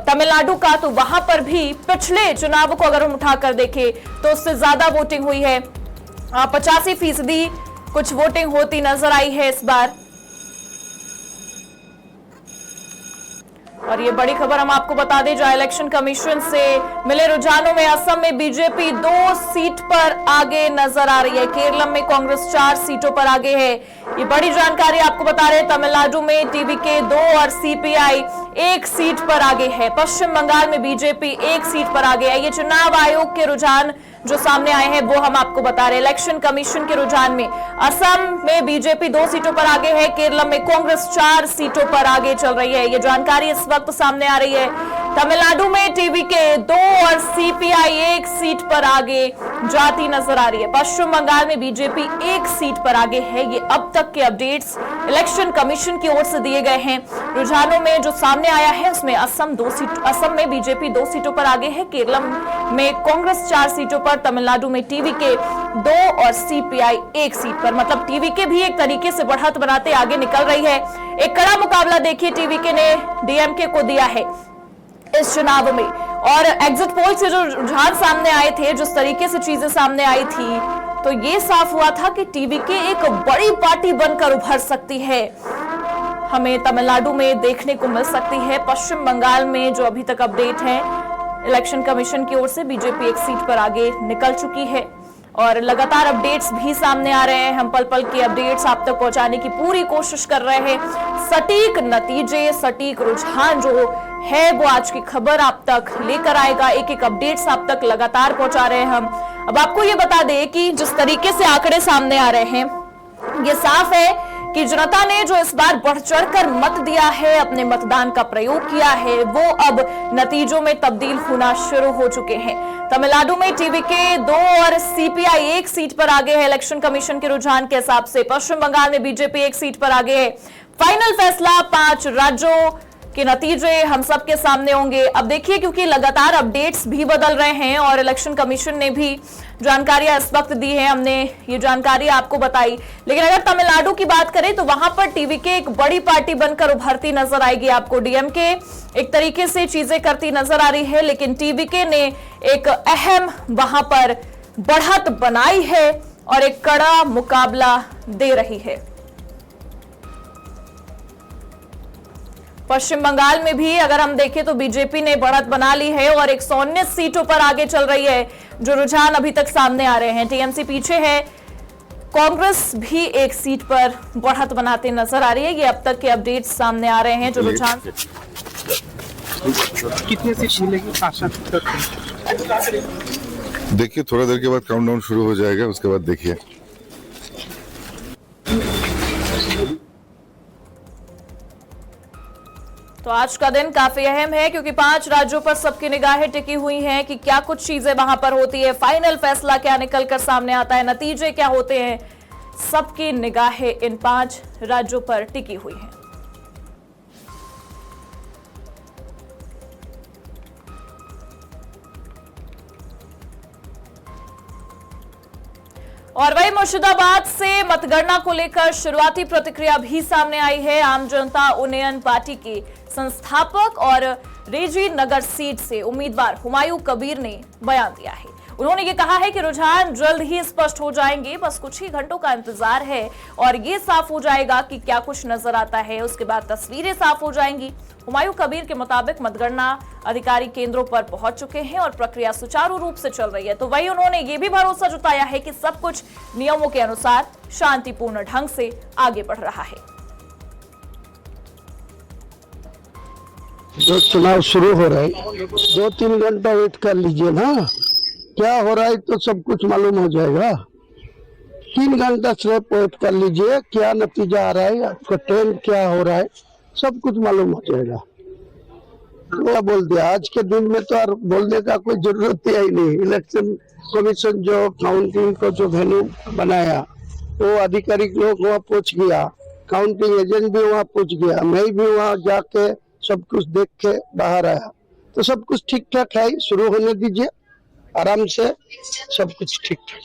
तमिलनाडु का, तो वहां पर भी पिछले चुनाव को अगर हम उठाकर देखें तो उससे ज्यादा वोटिंग हुई है, 85% कुछ वोटिंग होती नजर आई है इस बार। और ये बड़ी खबर हम आपको बता दें, जो इलेक्शन कमीशन से मिले रुझानों में असम में बीजेपी 2 सीट पर आगे नजर आ रही है, केरलम में कांग्रेस 4 सीटों पर आगे है। ये बड़ी जानकारी आपको बता रहे हैं। तमिलनाडु में टीवीके 2 और सीपीआई 1 सीट पर आगे है। पश्चिम बंगाल में बीजेपी 1 सीट पर आगे है। ये चुनाव आयोग के रुझान जो सामने आए हैं वो हम आपको बता रहे हैं। इलेक्शन कमीशन के रुझान में असम में बीजेपी 2 सीटों पर आगे है, केरल में कांग्रेस 4 सीटों पर आगे चल रही है। ये जानकारी इस वक्त सामने आ रही है। तमिलनाडु में टीवीके 2 और सीपीआई 1 सीट पर आगे जाती नजर आ रही है। पश्चिम बंगाल में बीजेपी 1 सीट पर आगे है। ये अब तक के अपडेट्स इलेक्शन कमीशन की ओर से दिए गए हैं। रुझानों में जो सामने आया है उसमें असम में बीजेपी 2 सीटों पर आगे है, केरल में कांग्रेस 4 सीटों पर, तमिलनाडु में टीवीके 2 और सीपीआई 1 सीट पर। मतलब टीवीके भी एक तरीके से बढ़त बनाते आगे निकल रही है। एक कड़ा मुकाबला देखिए टीवीके ने डीएमके को दिया है इस चुनाव में। और एग्जिट पोल से जो रुझान सामने आए थे, जिस तरीके से चीजें सामने आई थी, तो ये साफ हुआ था कि टीवीके एक बड़ी पार्टी बनकर उभर सकती है, हमें तमिलनाडु में देखने को मिल सकती है। पश्चिम बंगाल में जो अभी तक अपडेट है, इलेक्शन कमीशन की ओर से बीजेपी 1 सीट पर आगे निकल चुकी है और लगातार अपडेट्स भी सामने आ रहे हैं। हम पल पल के अपडेट्स आप तक पहुंचाने की पूरी कोशिश कर रहे हैं। सटीक नतीजे, सटीक रुझान जो है वो आज की खबर आप तक लेकर आएगा। एक एक अपडेट्स आप तक लगातार पहुंचा रहे हैं हम। अब आपको ये बता दें कि जिस तरीके से आंकड़े सामने आ रहे हैं, ये साफ है कि जनता ने जो इस बार बढ़ चढ़कर मत दिया है, अपने मतदान का प्रयोग किया है, वो अब नतीजों में तब्दील होना शुरू हो चुके हैं। तमिलनाडु में टीवीके 2 और सीपीआई 1 सीट पर आगे है इलेक्शन कमीशन के रुझान के हिसाब से। पश्चिम बंगाल में बीजेपी 1 सीट पर आगे है। फाइनल फैसला 5 राज्यों के नतीजे हम सबके सामने होंगे। अब देखिए, क्योंकि लगातार अपडेट्स भी बदल रहे हैं और इलेक्शन कमीशन ने भी जानकारियां इस वक्त दी है, हमने ये जानकारी आपको बताई। लेकिन अगर तमिलनाडु की बात करें तो वहां पर टीवीके एक बड़ी पार्टी बनकर उभरती नजर आएगी आपको। डीएमके एक तरीके से चीजें करती नजर आ रही है, लेकिन टीवीके ने एक अहम वहां पर बढ़त बनाई है और एक कड़ा मुकाबला दे रही है। पश्चिम बंगाल में भी अगर हम देखें तो बीजेपी ने बढ़त बना ली है और 119 सीटों पर आगे चल रही है। जो रुझान अभी तक सामने आ रहे हैं, टीएमसी पीछे है, कांग्रेस भी 1 सीट पर बढ़त बनाते नजर आ रही है। ये अब तक के अपडेट्स सामने आ रहे हैं। जो रुझान कितने सीट मिलेगी आशा? देखिए, थोड़ा देर के बाद काउंटडाउन शुरू हो जाएगा, उसके बाद देखिए। तो आज का दिन काफी अहम है क्योंकि 5 राज्यों पर सबकी निगाहें टिकी हुई हैं कि क्या कुछ चीजें वहां पर होती है, फाइनल फैसला क्या निकलकर सामने आता है, नतीजे क्या होते हैं, सबकी निगाहें इन 5 राज्यों पर टिकी हुई हैं। और वही मुर्शिदाबाद से मतगणना को लेकर शुरुआती प्रतिक्रिया भी सामने आई है। आम जनता उन्नयन पार्टी के संस्थापक और रेजी नगर सीट से उम्मीदवार हुमायूं कबीर ने बयान दिया है। उन्होंने ये कहा है कि रुझान जल्द ही स्पष्ट हो जाएंगे, बस कुछ ही घंटों का इंतजार है और ये साफ हो जाएगा कि क्या कुछ नजर आता है, उसके बाद तस्वीरें साफ हो जाएंगी। हुमायूं कबीर के मुताबिक मतगणना अधिकारी केंद्रों पर पहुंच चुके हैं और प्रक्रिया सुचारू रूप से चल रही है। तो वही उन्होंने ये भी भरोसा जताया है कि सब कुछ नियमों के अनुसार शांतिपूर्ण ढंग से आगे बढ़ रहा है। जो चुनाव शुरू हो रहा है, 2-3 घंटा वेट कर लीजिए ना, क्या हो रहा है तो सब कुछ मालूम हो जाएगा। 3 घंटा सिर्फ वेट कर लीजिए, क्या नतीजा आ रहा है, आपका ट्रेंड क्या हो रहा है, सब कुछ मालूम हो जाएगा। क्या बोल दिया। आज के दिन में तो और बोलने का कोई जरूरत ही नहीं। इलेक्शन कमीशन जो काउंटिंग को जो वेन्यू बनाया, वो आधिकारिक लोग वहाँ पहुंच गया, काउंटिंग एजेंट भी वहाँ पहुंच गया, मैं भी वहाँ जाके सब कुछ देख के बाहर आया, तो सब कुछ ठीक ठाक है। शुरू होने दीजिए आराम से, सब कुछ ठीक ठाक।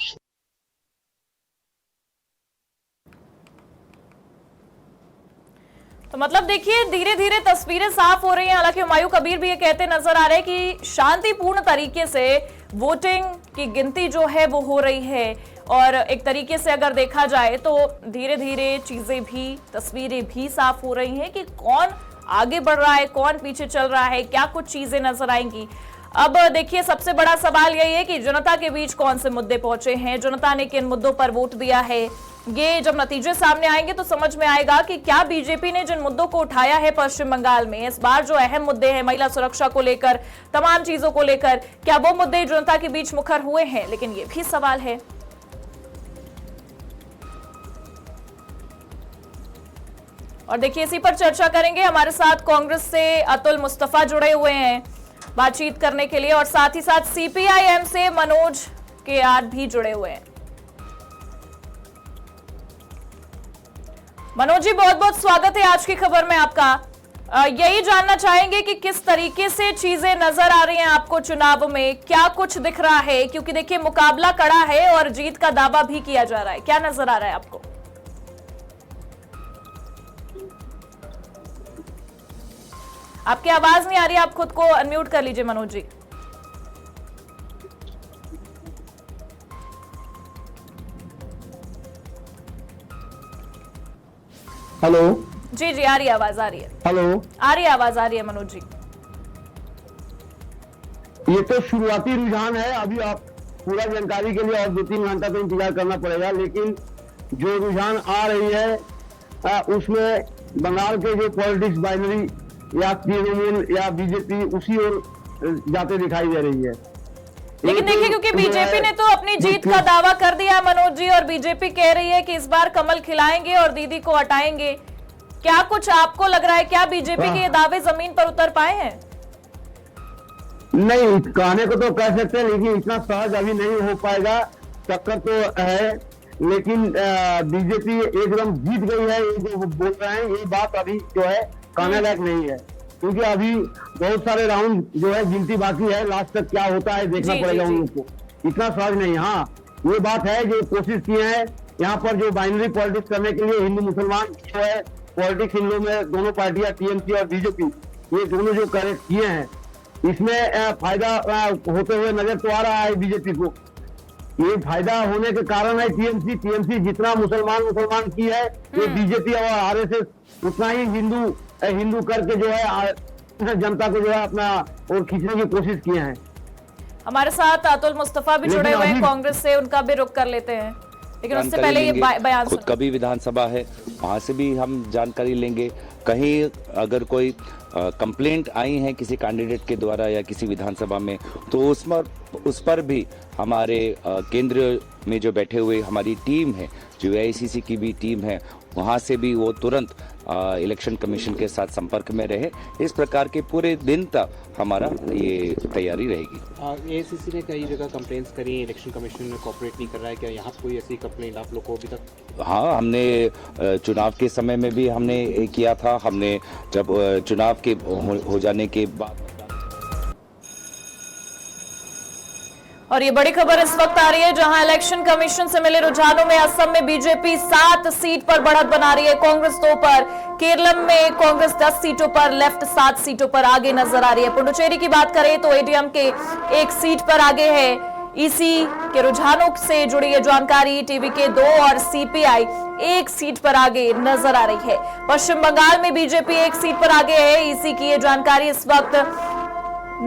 तो मतलब देखिए धीरे धीरे तस्वीरें साफ हो रही हैं। हालांकि हुमायूं कबीर भी ये कहते नजर आ रहे हैं कि शांतिपूर्ण तरीके से वोटिंग की गिनती जो है वो हो रही है, और एक तरीके से अगर देखा जाए तो धीरे धीरे चीजें भी, तस्वीरें भी साफ हो रही हैं कि कौन आगे बढ़ रहा है, कौन पीछे चल रहा है, क्या कुछ चीजें नजर आएंगी। अब देखिए सबसे बड़ा सवाल यही है कि जनता के बीच कौन से मुद्दे पहुंचे हैं, जनता ने किन मुद्दों पर वोट दिया है। ये जब नतीजे सामने आएंगे तो समझ में आएगा कि क्या बीजेपी ने जिन मुद्दों को उठाया है पश्चिम बंगाल में, इस बार जो अहम मुद्दे हैं महिला सुरक्षा को लेकर, तमाम चीजों को लेकर, क्या वो मुद्दे जनता के बीच मुखर हुए हैं। लेकिन ये भी सवाल है। और देखिए इसी पर चर्चा करेंगे। हमारे साथ कांग्रेस से अतुल मुस्तफा जुड़े हुए हैं बातचीत करने के लिए, और साथ ही साथ सीपीआईएम से मनोज केआर भी जुड़े हुए हैं। मनोज जी बहुत बहुत स्वागत है आज की खबर में आपका। यही जानना चाहेंगे कि किस तरीके से चीजें नजर आ रही हैं आपको चुनाव में, क्या कुछ दिख रहा है, क्योंकि देखिए मुकाबला कड़ा है और जीत का दावा भी किया जा रहा है। क्या नजर आ रहा है आपको? आपकी आवाज नहीं आ रही, आप खुद को अनम्यूट कर लीजिए मनोज जी। हेलो जी जी आ रही है आवाज, आ रही है। हेलो आ रही है आवाज, आ रही है मनोज जी। ये तो शुरुआती रुझान है, अभी आप पूरा जानकारी के लिए और 2-3 घंटा तो इंतजार करना पड़ेगा। लेकिन जो रुझान आ रही है उसमें बंगाल के जो पॉलिटिक्स बाइनरी या तृणमूल या बीजेपी उसी ओर जाते दिखाई दे रही है। लेकिन देखिए क्योंकि बीजेपी ने तो अपनी जीत का दावा कर दिया मनोज जी, और बीजेपी कह रही है कि इस बार कमल खिलाएंगे और दीदी को हटाएंगे। क्या कुछ आपको लग रहा है, क्या बीजेपी के ये दावे जमीन पर उतर पाए हैं? नहीं, कहने को तो कह सकते हैं, लेकिन इतना सहज अभी नहीं हो पाएगा। टक्कर तो है, लेकिन बीजेपी एकदम जीत गई है, ये जो बोल रहे हैं ये बात अभी जो है कहने लायक नहीं है, क्योंकि अभी बहुत सारे राउंड जो है गिनती बाकी है। लास्ट तक क्या होता है देखना पड़ेगा उन लोग को, इतना सहज नहीं। हाँ ये बात है, जो कोशिश किए हैं यहाँ पर जो बाइनरी पॉलिटिक्स करने के लिए हिंदू मुसलमान जो है पॉलिटिक्स, इन लोगों में दोनों पार्टियां टीएमसी और बीजेपी, ये दोनों जो करेक्ट किए हैं इसमें फायदा होते हुए नजर तो आ रहा है बीजेपी को। ये फायदा होने के कारण है टीएमसी जितना मुसलमान की है, ये बीजेपी और आरएसएस उतना ही हिंदू करके जो है जनता को जो है अपना और खींचने की कोशिश किए हैं। हमारे साथ अतुल मुस्तफा भी जुड़े हुए हैं कांग्रेस से, उनका भी रुख कर लेते हैं, लेकिन उससे पहले ये बयान खुद का भी विधानसभा है, वहाँ से भी हम जानकारी लेंगे। कहीं अगर कोई कंप्लेंट आई है किसी कैंडिडेट के द्वारा या किसी विधानसभा में, तो उस पर भी हमारे केंद्र में जो बैठे हुए हमारी टीम है, जो एआईसीसी की भी टीम है, वहाँ से भी वो तुरंत इलेक्शन कमीशन के साथ संपर्क में रहे। इस प्रकार के पूरे दिन तक हमारा ये तैयारी रहेगी। एआईसीसी ने कई जगह कंप्लेंट्स करी, इलेक्शन कमीशन में कोऑपरेट नहीं कर रहा है, क्या यहाँ कोई ऐसी कंप्लेंट आप लोग को अभी तक? हाँ, हमने चुनाव के समय में भी हमने किया था। हमने जब चुनाव के हो जाने के बाद, और ये बड़ी खबर इस वक्त आ रही है जहां इलेक्शन कमीशन से मिले रुझानों में असम में बीजेपी 7 सीट पर बढ़त बना रही है, कांग्रेस 2 पर। केरल में कांग्रेस 10 सीटों पर, लेफ्ट 7 सीटों पर आगे नजर आ रही है। पुडुचेरी की बात करें तो एडीएम के 1 सीट पर आगे है। ईसी के रुझानों से जुड़ी ये जानकारी, टीवी के 2 और सीपीआई 1 सीट पर आगे नजर आ रही है। पश्चिम बंगाल में बीजेपी 1 सीट पर आगे है। ईसी की ये जानकारी इस वक्त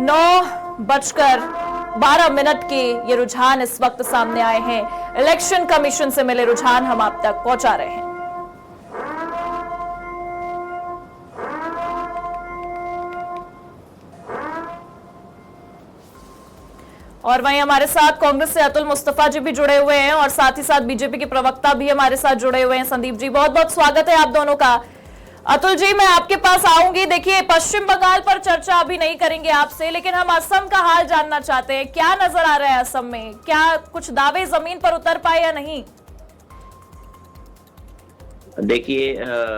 9:12 के ये रुझान इस वक्त सामने आए हैं। इलेक्शन कमीशन से मिले रुझान हम आप तक पहुंचा रहे हैं। और वहीं हमारे साथ कांग्रेस से अतुल मुस्तफा जी भी जुड़े हुए हैं, और साथ ही साथ बीजेपी के प्रवक्ता भी हमारे साथ जुड़े हुए हैं। संदीप जी बहुत बहुत स्वागत है आप दोनों का। अतुल जी, मैं आपके पास आऊंगी। देखिए, पश्चिम बंगाल पर चर्चा अभी नहीं करेंगे आपसे, लेकिन हम असम का हाल जानना चाहते हैं। क्या नजर आ रहा है असम में? क्या कुछ दावे जमीन पर उतर पाए या नहीं? देखिए,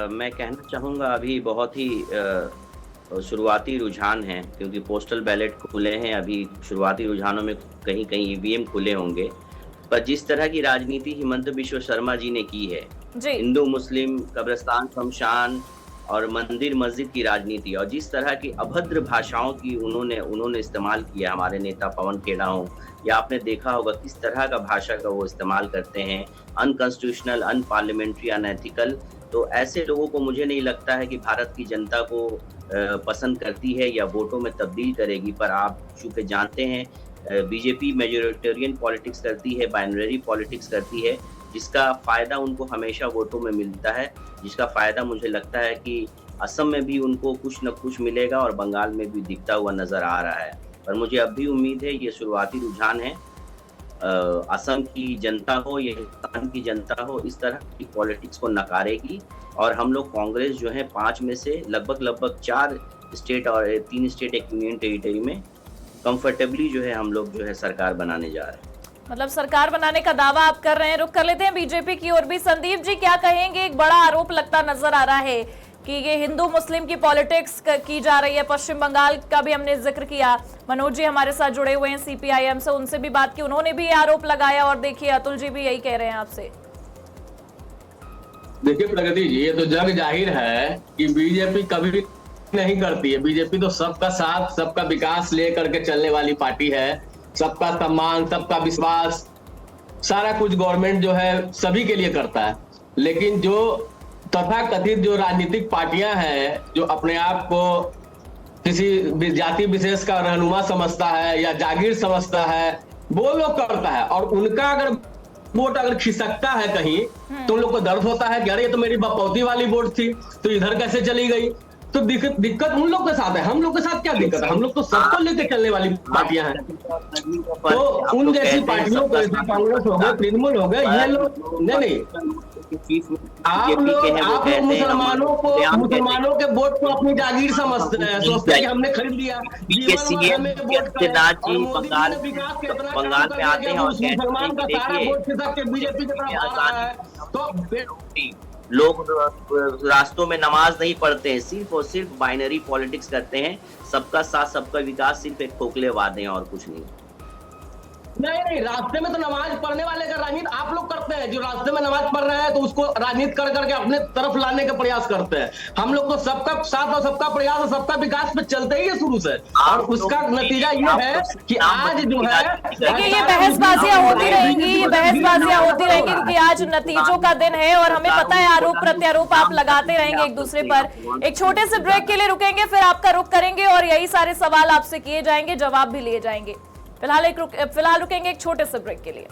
मैं कहना चाहूँगा अभी बहुत ही शुरुआती रुझान हैं, क्योंकि पोस्टल बैलेट खुले हैं। अभी शुरुआती रुझानों में कहीं कहीं ईवीएम खुले होंगे, पर जिस तरह की राजनीति हिमंत बिश्व शर्मा जी ने की है, हिंदू मुस्लिम कब्रिस्तान शमशान और मंदिर मस्जिद की राजनीति, और जिस तरह की अभद्र भाषाओं की उन्होंने इस्तेमाल किया, हमारे नेता पवन खेड़ा हो, या आपने देखा होगा किस तरह का भाषा का वो इस्तेमाल करते हैं, अनकॉन्स्टिट्यूशनल, अनपार्लियामेंट्री, अनएथिकल। तो ऐसे लोगों को मुझे नहीं लगता है कि भारत की जनता को पसंद करती है या वोटों में तब्दील करेगी। पर आप चूंकि जानते हैं, बीजेपी मेजोरिटेरियन पॉलिटिक्स करती है, बाइनरी पॉलिटिक्स करती है, जिसका फायदा उनको हमेशा वोटों में मिलता है, जिसका फायदा मुझे लगता है कि असम में भी उनको कुछ न कुछ मिलेगा और बंगाल में भी दिखता हुआ नजर आ रहा है। पर मुझे अब भी उम्मीद है, ये शुरुआती रुझान है, असम की जनता हो या हिंदुस्तान की जनता हो, इस तरह की पॉलिटिक्स को नकारेगी। और हम लोग कांग्रेस जो है 5 में से लगभग 4 स्टेट और 3 स्टेट एक यूनियन टेरिटरी में कंफर्टेबली जो है हम लोग जो है सरकार बनाने जा रहे हैं। मतलब सरकार बनाने का दावा आप कर रहे हैं। रुक कर लेते हैं बीजेपी की ओर भी। संदीप जी, क्या कहेंगे? एक बड़ा आरोप लगता नजर आ रहा है कि ये हिंदू मुस्लिम की पॉलिटिक्स की जा रही है। पश्चिम बंगाल का भी हमने जिक्र किया। मनोज जी हमारे साथ जुड़े हुए हैं सीपीआईएम से, उनसे भी बात की, उन्होंने भी ये आरोप लगाया। और देखिए, अतुल जी भी यही कह रहे हैं आपसे। देखिए प्रगति जी, ये तो जग जाहिर है कि बीजेपी कभी भी नहीं करती है। बीजेपी तो सबका साथ, सबका विकास लेकर के चलने वाली पार्टी है। सबका सम्मान, सबका विश्वास, सारा कुछ गवर्नमेंट जो है सभी के लिए करता है। लेकिन जो तथाकथित जो राजनीतिक पार्टियां हैं, जो अपने आप को किसी जाति विशेष का रहनुमा समझता है या जागीर समझता है, वो लोग करता है। और उनका अगर वोट अगर खिसकता है कहीं, तो उन लोग को दर्द होता है कि अरे ये तो मेरी बपौती वाली वोट थी, तो इधर कैसे चली गई। तो दिक्कत उन लोग के साथ है। हम लोग के साथ क्या दिक्कत है? हम लोग तो सबको लेकर चलने वाली पार्टियां हैं। तो उन जैसी पार्टियों को, जैसे कांग्रेस हो गए, तृणमूल हो गए, ये लोग नहीं, आप लोग मुसलमानों के वोट को अपनी जागीर समझते हैं, सोचते हैं कि हमने खरीद लिया। बंगाल में आते हैं और मुसलमान का सारा वोट खिसक के बीजेपी की तरफ आ रहा है। तो लोग रास्तों में नमाज नहीं पढ़ते हैं, सिर्फ और सिर्फ बाइनरी पॉलिटिक्स करते हैं। सबका साथ, सबका विकास सिर्फ एक खोखले वादे हैं और कुछ नहीं। नहीं, रास्ते में तो नमाज पढ़ने वाले का राजनीति आप लोग करते हैं। जो रास्ते में नमाज पढ़ रहे हैं तो उसको राजनीति कर करके अपने तरफ लाने का प्रयास करते हैं। हम लोग तो सबका साथ और सबका प्रयास और सबका विकास पे चलते ही है शुरू से, और उसका नतीजा ये है कि आज जो है, देखिए, ये बहसबाजियां होती रहेंगी, क्योंकि आज नतीजों का दिन है और हमें पता है आरोप प्रत्यारोप आप लगाते रहेंगे एक दूसरे पर। एक छोटे से ब्रेक के लिए रुकेंगे, फिर आपका रुख करेंगे और यही सारे सवाल आपसे किए जाएंगे, जवाब भी लिए जाएंगे। फिलहाल रुकेंगे एक छोटे से ब्रेक के लिए।